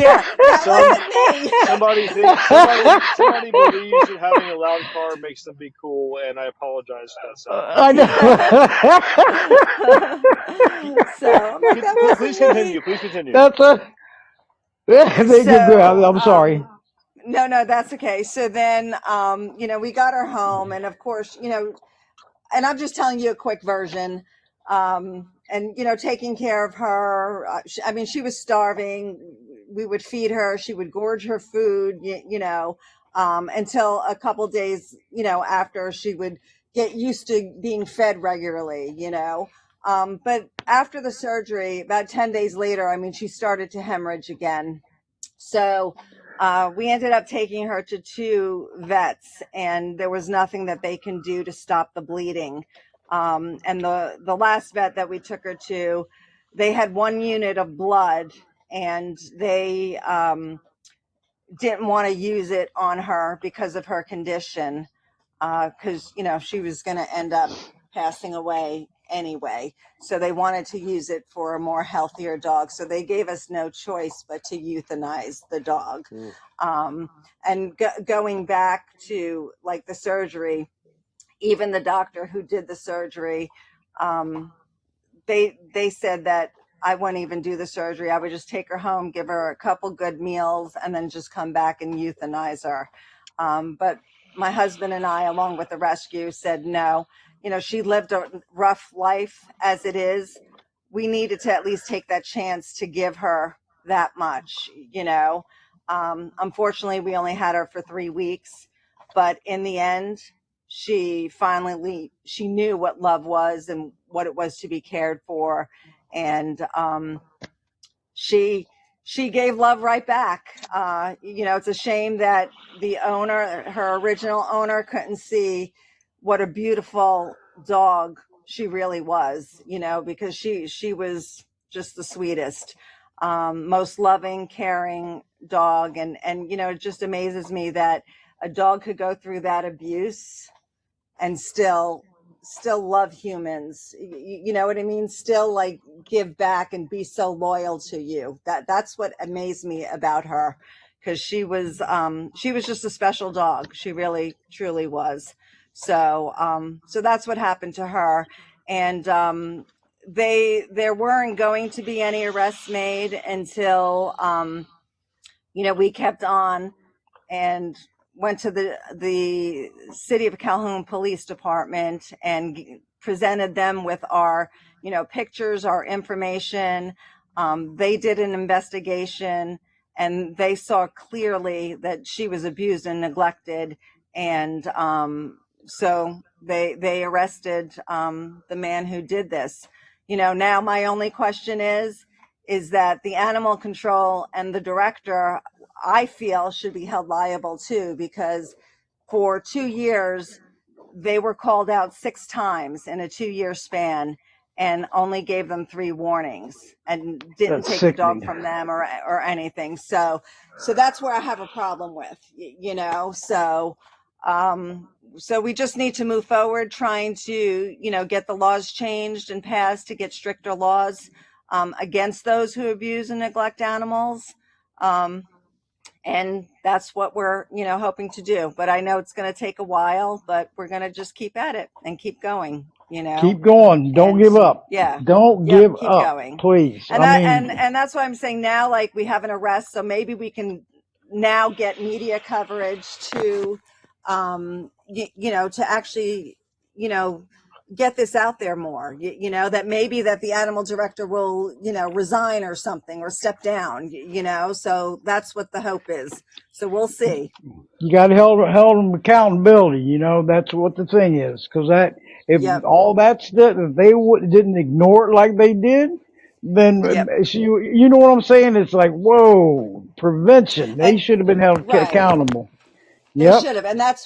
Yeah, that Some wasn't me. somebody believes that having a loud car makes them be cool, and I apologize for that sound. I know. So I'm like, that wasn't Please me. continue. Please continue. That's a. They could go. So I'm sorry. no, that's okay. So then, you know, we got her home, and of course, you know, and I'm just telling you a quick version. And, you know, taking care of her. I mean, she was starving. We would feed her. She would gorge her food, you know, until a couple days, you know, after she would get used to being fed regularly, you know. But after the surgery, about 10 days later, I mean, she started to hemorrhage again. So we ended up taking her to 2 vets, and there was nothing that they can do to stop the bleeding. And the last vet that we took her to, they had 1 unit of blood, and they didn't want to use it on her because of her condition, because, you know, she was going to end up passing away anyway. So they wanted to use it for a more healthier dog. So they gave us no choice but to euthanize the dog. And going back to like the surgery, even the doctor who did the surgery, they said that I wouldn't even do the surgery. I would just take her home, give her a couple good meals, and then just come back and euthanize her. But my husband and I, along with the rescue, said no. You know, she lived a rough life as it is. We needed to at least take that chance to give her that much, you know. Unfortunately, we only had her for 3 weeks, but in the end, she knew what love was and what it was to be cared for. And she gave love right back. You know, it's a shame that the owner, her original owner, couldn't see what a beautiful dog she really was, you know, because she was just the sweetest, most loving, caring dog. And, you know, it just amazes me that a dog could go through that abuse and still love humans. You know what I mean? Still like give back and be so loyal to you. That's what amazed me about her, because she was just a special dog. She really truly was. So so that's what happened to her. And there weren't going to be any arrests made until you know, we kept on and went to the City of Calhoun Police Department and presented them with our, you know, pictures, our information. They did an investigation, and they saw clearly that she was abused and neglected. And so they arrested the man who did this. You know, now my only question is that the animal control and the director, I feel, should be held liable too, because for 2 years, they were called out 6 times in a 2-year span and only gave them 3 warnings and didn't That's take the dog sickening. from them or anything. So that's where I have a problem with, you know. So so we just need to move forward, trying to, you know, get the laws changed and passed to get stricter laws against those who abuse and neglect animals. And that's what we're, hoping to do. But I know it's going to take a while, but we're going to just keep at it and keep going, Keep going. Don't and give up. yeah, Don't yep, give keep up, going. please. And I that, mean, and that's why I'm saying now, like, we have an arrest, so maybe we can now get media coverage to, to actually, get this out there more, that maybe that the animal director will, resign or something or step down, so that's what the hope is. So we'll see. you got to hold them accountability. That's what the thing is. Because if Yep. all that's if they didn't ignore it like they did, then Yep. you know what I'm saying? It's like, whoa, prevention. They should have been held Right. accountable. They Yep. should have. And that's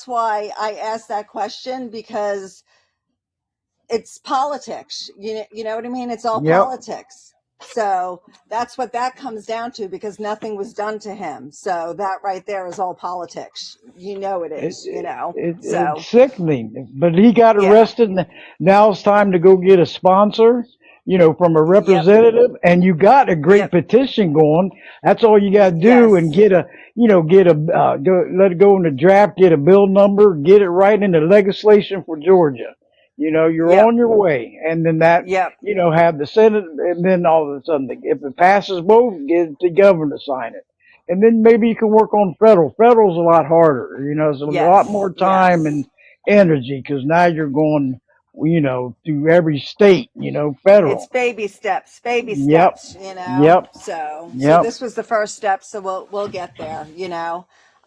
why I asked that question, because it's politics. You know what I mean? It's all Yep. politics. So that's what that comes down to, because nothing was done to him. So that right there is all politics. It is, so It's sickening. But he got yeah. arrested. And now it's time to go get a sponsor, from a Yep. representative. And you got a great Yep. petition going. That's all you got to do, Yes. and let it go in the draft, get a bill number, get it right into legislation for Georgia. You're Yep. on your way. And then that, Yep. have the Senate, and then all of a sudden, if it passes both, get the governor to sign it. And then maybe you can work on federal. Federal's a lot harder. It's a lot more time and energy, because now you're going, through every state, federal. It's baby steps, Yep. Yep. So Yep. this was the first step. So we'll get there,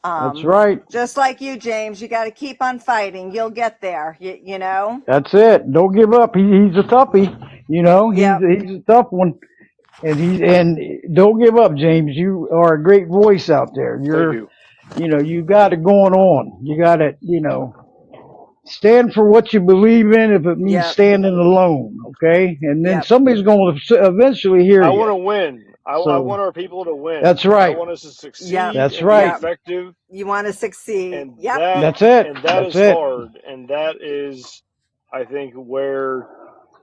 That's right. Just like you, James, you got to keep on fighting. You'll get there, That's it. Don't give up. He's a toughie. Yep. He's a tough one. And don't give up, James. You are a great voice out there. Thank you. You got it going on. You got to, stand for what you believe in, if it means Yep. standing alone, okay? And then Yep. somebody's going to eventually hear I you. want to win. I So- want our people to win. That's right. I want us to succeed. Yep. That's and right. Be effective. You want to succeed. And Yep. That's it. And That's is it. hard. And that is, I think, where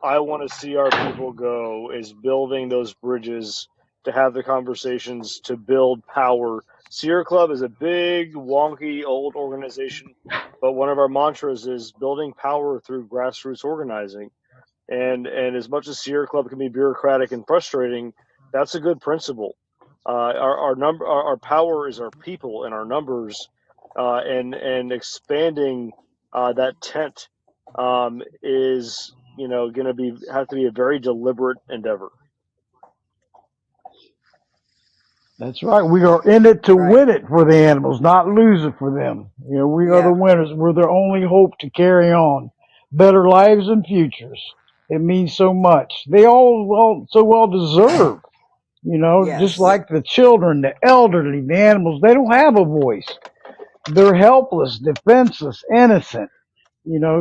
I want to see our people go, is building those bridges to have the conversations to build power. Sierra Club is a big, wonky, old organization, but one of our mantras is building power through grassroots organizing. And as much as Sierra Club can be bureaucratic and frustrating, that's a good principle. Our power is our people and our numbers, and expanding that tent is going to have to be a very deliberate endeavor. That's right. We are in it to Right. win it for the animals, not lose it for them. We are Yeah. the winners. We're their only hope to carry on better lives and futures. It means so much. They all so well deserve, Yes. just like the children, the elderly, the animals. They don't have a voice. They're helpless, defenseless, innocent,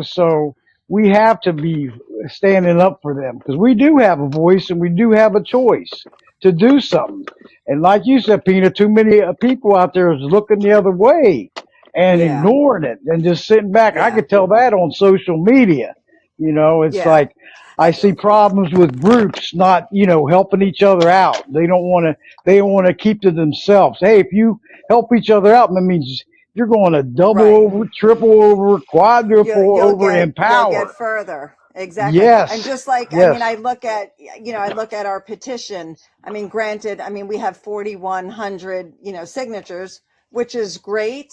so we have to be standing up for them, because we do have a voice and we do have a choice to do something. And like you said, Pina, too many people out there is looking the other way and Yeah. ignoring it and just sitting back. I Yeah. could tell that on social media. It's Yeah. like I see problems with groups not, helping each other out. They don't want to keep to themselves. Hey, if you help each other out, that means you're going to double Right. over, triple over, quadruple You'll over in power. You'll get further. Exactly. Yes. And just like, Yes. I look at our petition. Granted, we have 4,100, signatures, which is great,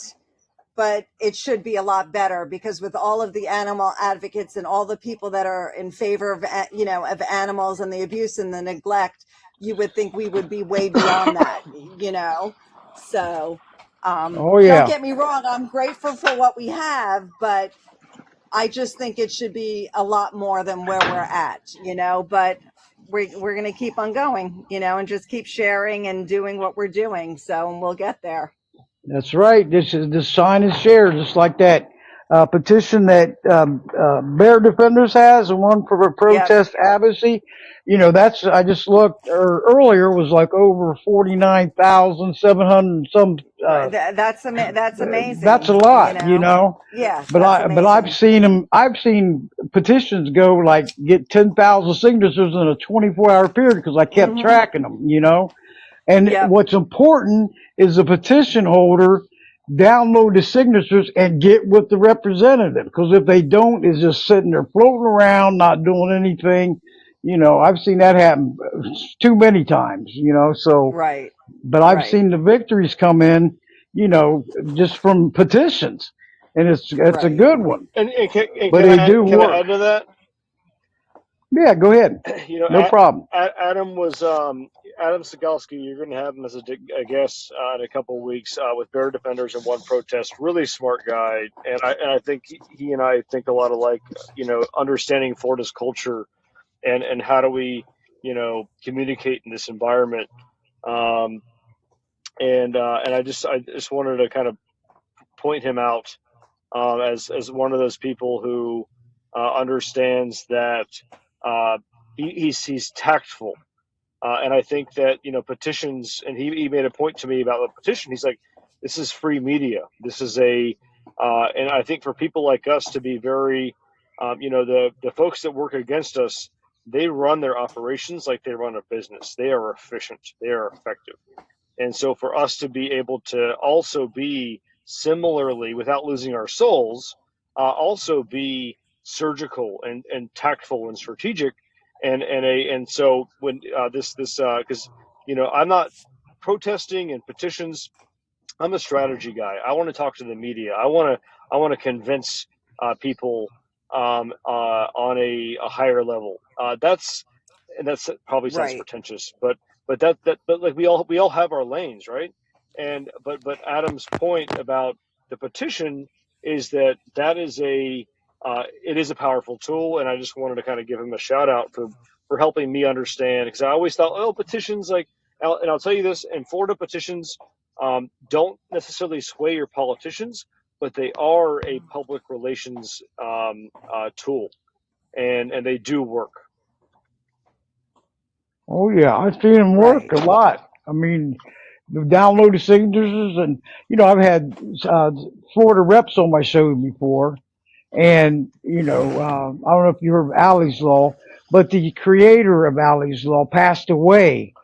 but it should be a lot better, because with all of the animal advocates and all the people that are in favor of, of animals and the abuse and the neglect, you would think we would be way beyond that, So, Oh, yeah. don't get me wrong. I'm grateful for what we have, but I just think it should be a lot more than where we're at, but we're going to keep on going, and just keep sharing and doing what we're doing. So, and we'll get there. That's right. This sign is shared, just like that petition that Bear Defenders has, and one for Yep. protest advocacy. That's, I just looked earlier, was like over 49,700 some. Right. That's amazing. That's a You lot, know. Yeah, But that's I've amazing. seen them. I've seen petitions go like get 10,000 signatures in a 24-hour period because I kept tracking them. And Yep. what's important is the petition holder download the signatures and get with the representative. Because if they don't, it's just sitting there floating around, not doing anything. I've seen that happen too many times. So, Right. but I've Right. seen the victories come in, just from petitions, and it's a Right. good one. And But can they do I work. add to that? Yeah, go ahead. No problem. Adam was Adam Sigalski. You're going to have him as a guest in a couple of weeks with Bear Defenders and One Protest. Really smart guy, and I think he and I think a lot alike. Understanding Florida's culture and how do we communicate in this environment. And I just wanted to kind of point him out as one of those people who understands that he's tactful, and I think that petitions. And he made a point to me about the petition. He's like, this is free media. This is and I think for people like us to be very, the folks that work against us, they run their operations like they run a business. They are efficient. They are effective. And so for us to be able to also be similarly, without losing our souls, also be surgical and tactful and strategic, and so when this because I'm not protesting and petitions. I'm a strategy guy. I want to talk to the media. I want to convince people on a higher level. That's probably sounds Right. pretentious, but like we all have our lanes, right? And but Adam's point about the petition is that is it is a powerful tool, and I just wanted to kind of give him a shout out for helping me understand, because I always thought, oh, petitions, like, and I'll tell you this, in Florida, petitions don't necessarily sway your politicians, but they are a public relations tool, and they do work. Oh yeah, I've seen them work Right. a lot. I mean, the downloaded signatures, and I've had Florida reps on my show before, and I don't know if you heard of Alley's Law, but the creator of Alley's Law passed away,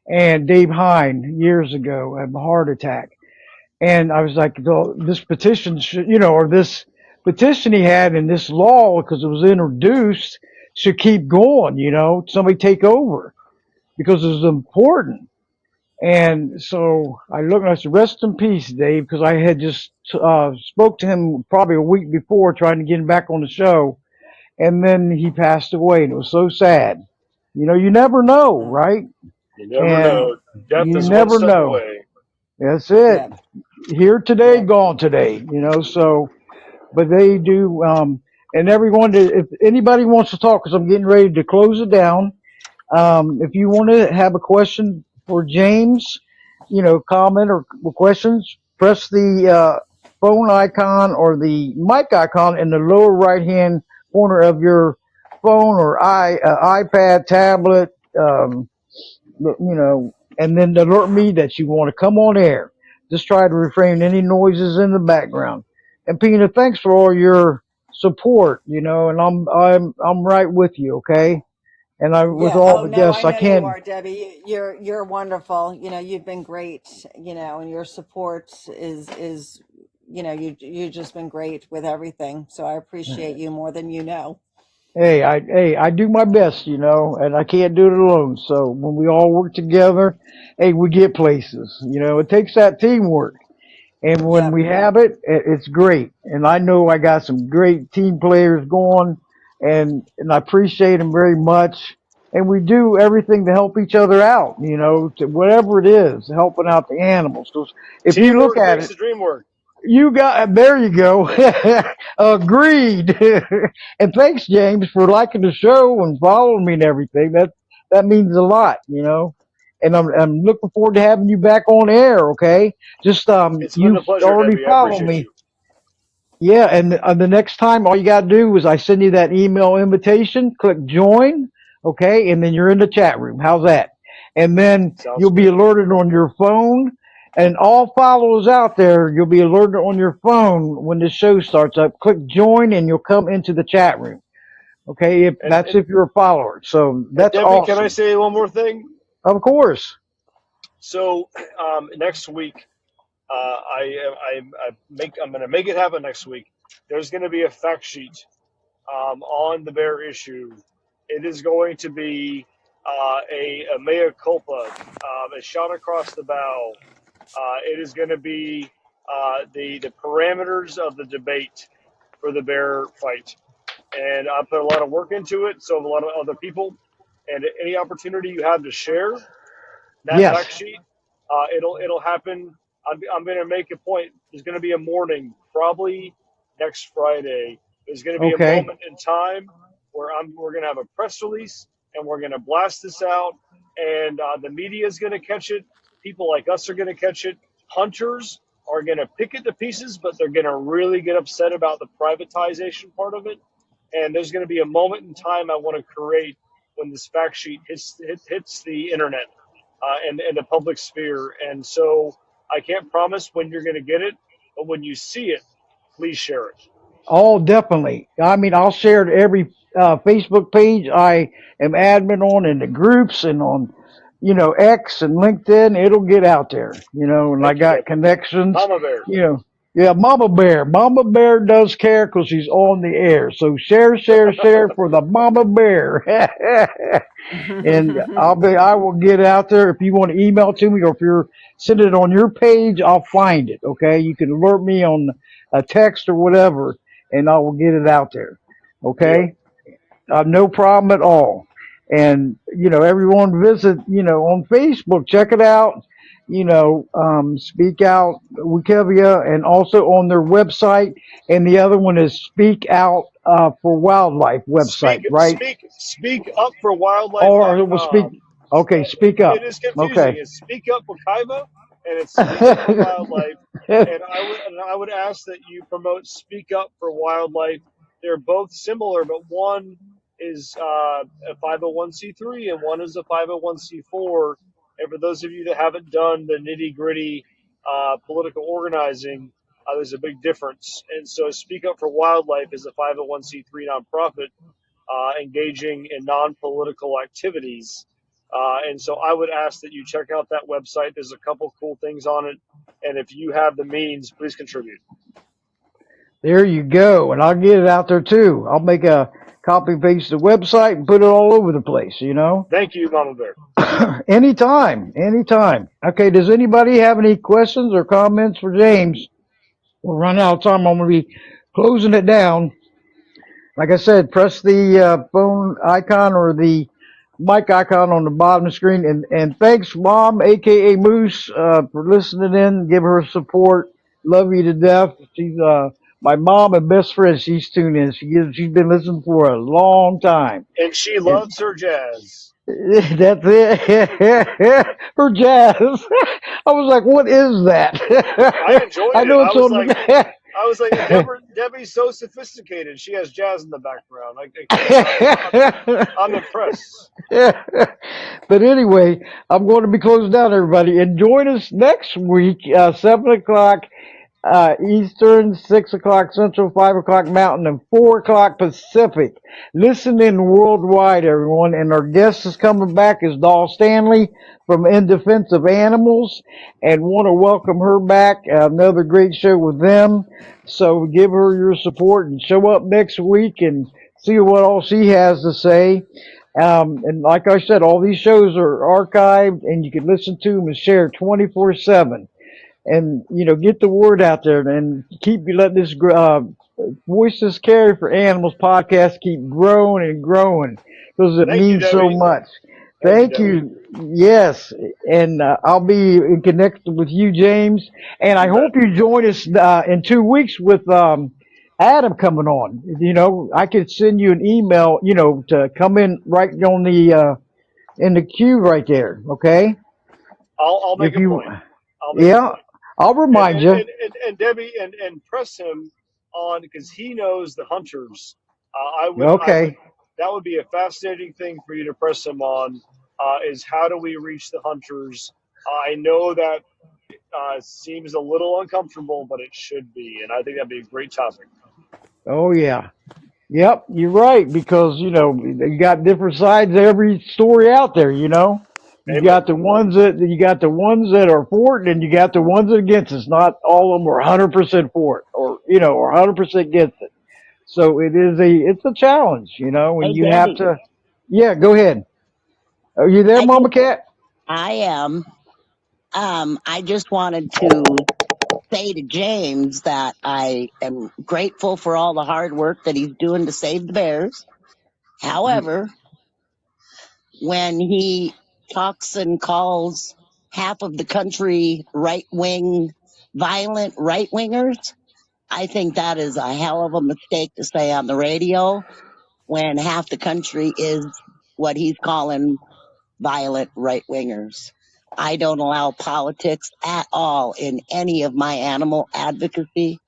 and Dave Hine years ago had a heart attack, and I was like, this petition should, or this petition he had in this law, because it was introduced, should keep going. Somebody take over because it's important. And so I looked and I said, rest in peace, Dave, because I had just spoke to him probably a week before trying to get him back on the show. And then he passed away, and it was so sad. You never know, right? You never And know. Death you is one never step know. away. That's it. Yep. Here today, Yep. gone today, so, but they do, and everyone, if anybody wants to talk, because I'm getting ready to close it down, if you want to have a question for James, comment or questions, press the phone icon or the mic icon in the lower right-hand corner of your phone or iPad, tablet, and then alert me that you want to come on air. Just try to refrain any noises in the background. And Pina, thanks for all your support, and I'm right with you, okay? And with Yeah. all Oh the no, guests, I I know you can't. are, Debbie. You're wonderful. You've been great. And your support is you've just been great with everything. So I appreciate you more than you know. Hey, I do my best, and I can't do it alone. So when we all work together, hey, we get places. It takes that teamwork. And when Yep. we have it, it's great. And I know I got some great team players going, and I appreciate them very much. And we do everything to help each other out, to whatever it is, helping out the animals. Because if you look Teamwork at makes it, the dream work. there you go. Agreed. And thanks, James, for liking the show and following me and everything. That means a lot, And I'm looking forward to having you back on air. Okay, just It's been you a pleasure, already Debbie. I follow appreciate me. you. Yeah, and the next time, all you got to do is I send you that email invitation, click join, okay, and then you're in the chat room. How's that? And then Sounds you'll be good. alerted on your phone, and all followers out there, you'll be alerted on your phone when the show starts up. Click join, and you'll come into the chat room. Okay, if And, that's if you're a follower. So and that's Debbie, can I awesome. say one more thing? Of course. So next week, I'm going to make it happen next week. There's going to be a fact sheet on the bear issue. It is going to be a mea culpa, a shot across the bow. It is going to be the parameters of the debate for the bear fight. And I put a lot of work into it, so have a lot of other people. And any opportunity you have to share that Yes. fact sheet, it'll happen. I'm going to make a point. There's going to be a morning, probably next Friday. There's going to be a Okay. moment in time where we're going to have a press release and we're going to blast this out, and the media is going to catch it. People like us are going to catch it. Hunters are going to pick it to pieces, but they're going to really get upset about the privatization part of it. And there's going to be a moment in time I want to create when this fact sheet hits the internet and the public sphere. And so I can't promise when you're going to get it, but when you see it, please share it. Oh, definitely. I mean, I'll share it every Facebook page I am admin on, and the groups, and on, X and LinkedIn. It'll get out there, and I Thank you, got Debbie. connections, Mama Bear. you know. Yeah, Mama Bear. Mama Bear does care because she's on the air. So share, share, share for the Mama Bear. And I will get out there. If you want to email to me, or if you're send it on your page, I'll find it. Okay, you can alert me on a text or whatever, and I will get it out there. Deal. Okay, no problem at all. And everyone visit on Facebook, check it out. Speak Out Wekiva, and also on their website. And the other one is Speak Out for Wildlife website, right? Speak up for Or it will speak. wildlife.com. Okay, speak It up. is confusing. Okay. It's Speak Up Wekiva and it's Speak Up for Wildlife. And I would ask that you promote Speak Up for Wildlife. They're both similar, but one is a 501c3 and one is a 501c4. And for those of you that haven't done the nitty gritty political organizing, there's a big difference. And so Speak Up for Wildlife is a 501c3 nonprofit engaging in non-political activities. And so I would ask that you check out that website. There's a couple cool things on it. And if you have the means, please contribute. There you go. And I'll get it out there too. I'll make a copy and paste the website and put it all over the place. Thank you, Mama Bear. Anytime, anytime. Okay, does anybody have any questions or comments for James? We're running out of time. I'm going to be closing it down. Like I said, press the phone icon or the mic icon on the bottom of the screen. And thanks, Mom, a.k.a. Moose, for listening in. Give her support. Love you to death. She's my mom and best friend. She's tuned in. She's been listening for a long time. And she And loves her jazz. that's it. Her jazz. I was like, what is that? I enjoyed I it. know it's on the. I was like, Debbie's so sophisticated. She has jazz in the background. I'm impressed. But anyway, I'm going to be closing down, everybody. And join us next week, 7 o'clock Eastern, 6 o'clock Central, 5 o'clock Mountain, and 4 o'clock Pacific. Listen in worldwide, everyone. And our guest is coming back is Doll Stanley from In Defense of Animals, and want to welcome her back. Another great show with them. So give her your support and show up next week and see what all she has to say. And like I said, all these shows are archived, and you can listen to them and share 24/7. And get the word out there, and keep letting this Voices Carry for Animals podcast keep growing and growing, because it Thank you, means so Debbie. much. Thank Thank you. Yes, and I'll be in connected with you, James. And I hope you join us in 2 weeks with Adam coming on. I could send you an email, to come in right on the in the queue right there. Okay. I'll make If a you, point. I'll make a yeah, point. I'll remind you. And Debbie, and press him on, because he knows the hunters. Okay. That would be a fascinating thing for you to press him on. Is how do we reach the hunters? I know that seems a little uncomfortable, but it should be, and I think that'd be a great topic. Oh yeah. Yep, you're right because you got different sides to every story out there. You Amen. got the ones that are for it, and you got the ones that are against it. Not all of them are 100% for it, or 100% against it. So it's a challenge, Hey, and you have Debbie, to. Yeah, go ahead. Are you there, I Mama just, Cat? I am. I just wanted to say to James that I am grateful for all the hard work that he's doing to save the bears. However, when he talks and calls half of the country right wing, violent right wingers, I think that is a hell of a mistake to say on the radio when half the country is what he's calling violent right wingers. I don't allow politics at all in any of my animal advocacy.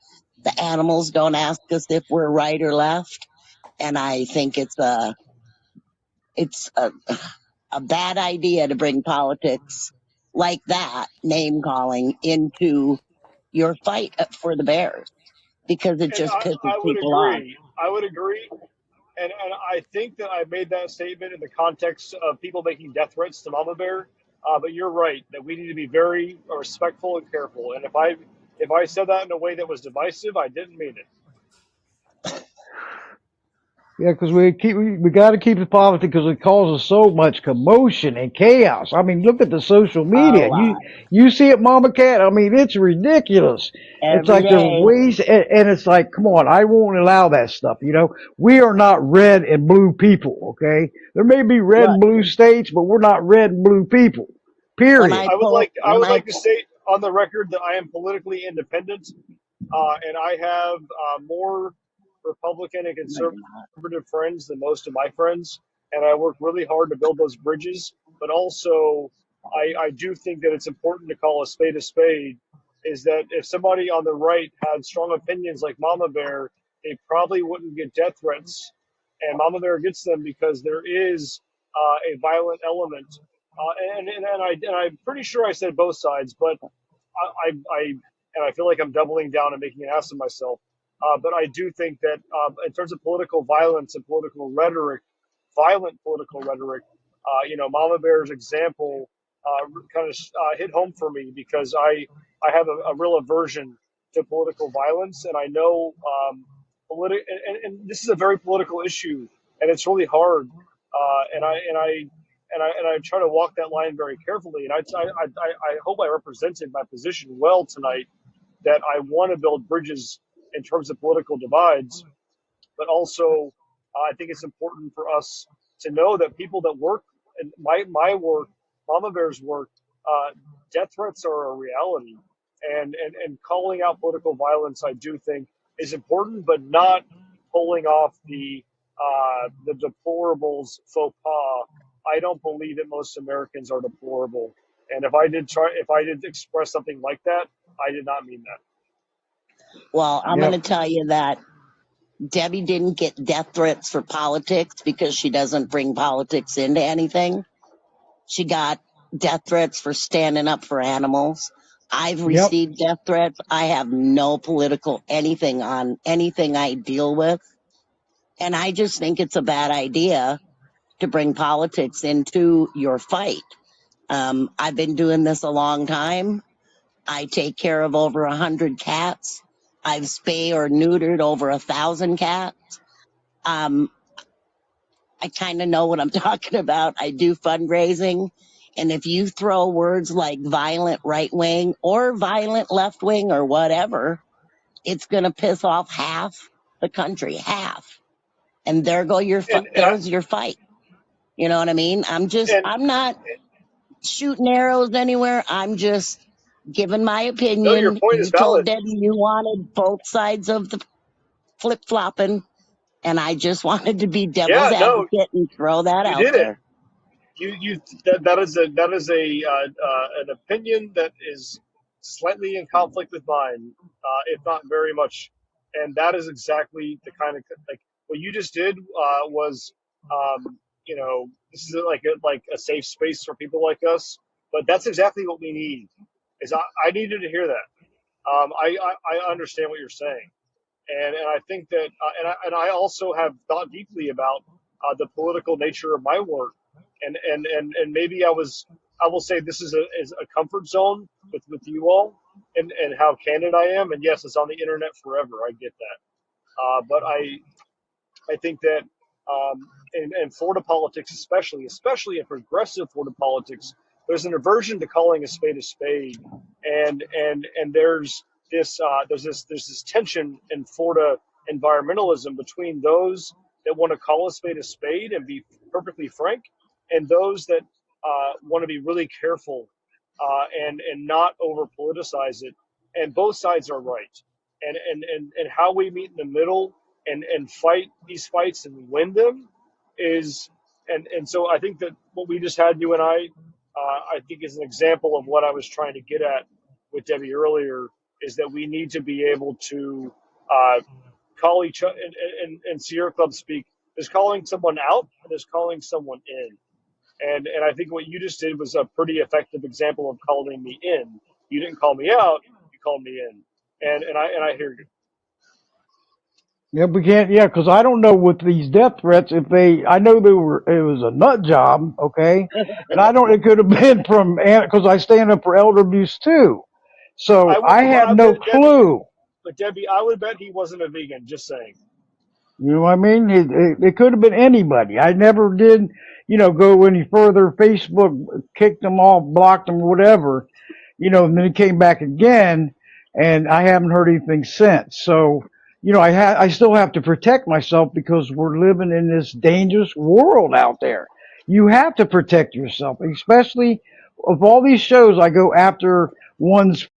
The animals don't ask us if we're right or left. And I think it's a bad idea to bring politics like that, name calling, into your fight for the bears because it And just pisses I would people off. agree. I would agree. And I think that I made that statement in the context of people making death threats to Mama Bear. But you're right that we need to be very respectful and careful. And if I said that in a way that was divisive, I didn't mean it. Yeah, because we got to keep it positive because it causes so much commotion and chaos. I mean, look at the social A media. lot. You see it, Mama Cat. I mean, it's ridiculous. It's Every like there's day. ways, and it's like, come on, I won't allow that stuff. We are not red and blue people. Okay, there may be red Look, and blue states, but we're not red and blue people. when Period. I pull, I when would I, like to state on the record that I am politically independent, and I have more Republican and no, you're conservative friends than most of my friends, and I work really hard to build those bridges. But also, I do think that it's important to call a spade a spade. Is that if somebody on the right had strong opinions like Mama Bear, they probably wouldn't get death threats, and Mama Bear gets them because there is a violent element. And I'm pretty sure I said both sides, but I and I feel like I'm doubling down and making an ass of myself. But I do think that in terms of political violence and political rhetoric, violent political rhetoric, Mama Bear's example kind of hit home for me because I have a real aversion to political violence, and I know and this is a very political issue, and it's really hard. And I try to walk that line very carefully. And I hope I represented my position well tonight. That I want to build bridges in terms of political divides, but also I think it's important for us to know that people that work and my work, Mama Bear's work, uh, death threats are a reality, and calling out political violence, I do think, is important, but not pulling off the deplorables faux pas. I don't believe that most Americans are deplorable, and if I did express something like that, I did not mean that. well, I'm going to Yep. tell you that Debbie didn't get death threats for politics because she doesn't bring politics into anything. She got death threats for standing up for animals. I've Yep. received death threats. I have no political anything on anything I deal with. And I just think it's a bad idea to bring politics into your fight. I've been doing this a long time. I take care of over 100 cats. I've spayed or neutered over 1,000 cats. Um, I kind of know what I'm talking about. I do fundraising. And if you throw words like violent right wing or violent left wing or whatever, it's going to piss off half the country, half. And there go your, And and I, there's your fight. You know what I mean? and I'm not shooting arrows anywhere. I'm just giving my no, your opinion. point is You told valid. Debbie you wanted both sides of the flip flopping, and I just wanted to be devil's Yeah, no, advocate and throw that you out did it. there. That is a an opinion that is slightly in conflict with mine, if not very much. And that is exactly the kind of, like, what you just did was, this is like a safe space for people like us. But that's exactly what we need. I needed to hear that. I understand what you're saying, and I think that, and I also have thought deeply about the political nature of my work, and maybe I will say this is a comfort zone with you all, and how candid I am. And yes, it's on the internet forever. I get that, but I think that, in Florida politics, especially in progressive Florida politics, there's an aversion to calling a spade, and there's this tension in Florida environmentalism between those that want to call a spade and be perfectly frank, and those that want to be really careful, and not over politicize it. And both sides are right, and how we meet in the middle and fight these fights and win them is, and so I think that what we just had, you and I think is an example of what I was trying to get at with Debbie earlier, is that we need to be able to call each other, and Sierra Club speak, there's calling someone out and there's calling someone in. And I think what you just did was a pretty effective example of calling me in. You didn't call me out, you called me in. And I hear you. Yeah, we can't. Yeah, because I don't know with these death threats if I know it was a nut job, okay, and I don't. It could have been from, because I stand up for elder abuse too, so I had no clue. But Debbie, I would bet he wasn't a vegan. Just saying. You know what I mean? It could have been anybody. I never did, go any further. Facebook kicked them off, blocked them, whatever, and then it came back again, and I haven't heard anything since. So, I still have to protect myself because we're living in this dangerous world out there. You have to protect yourself, especially of all these shows. I go after ones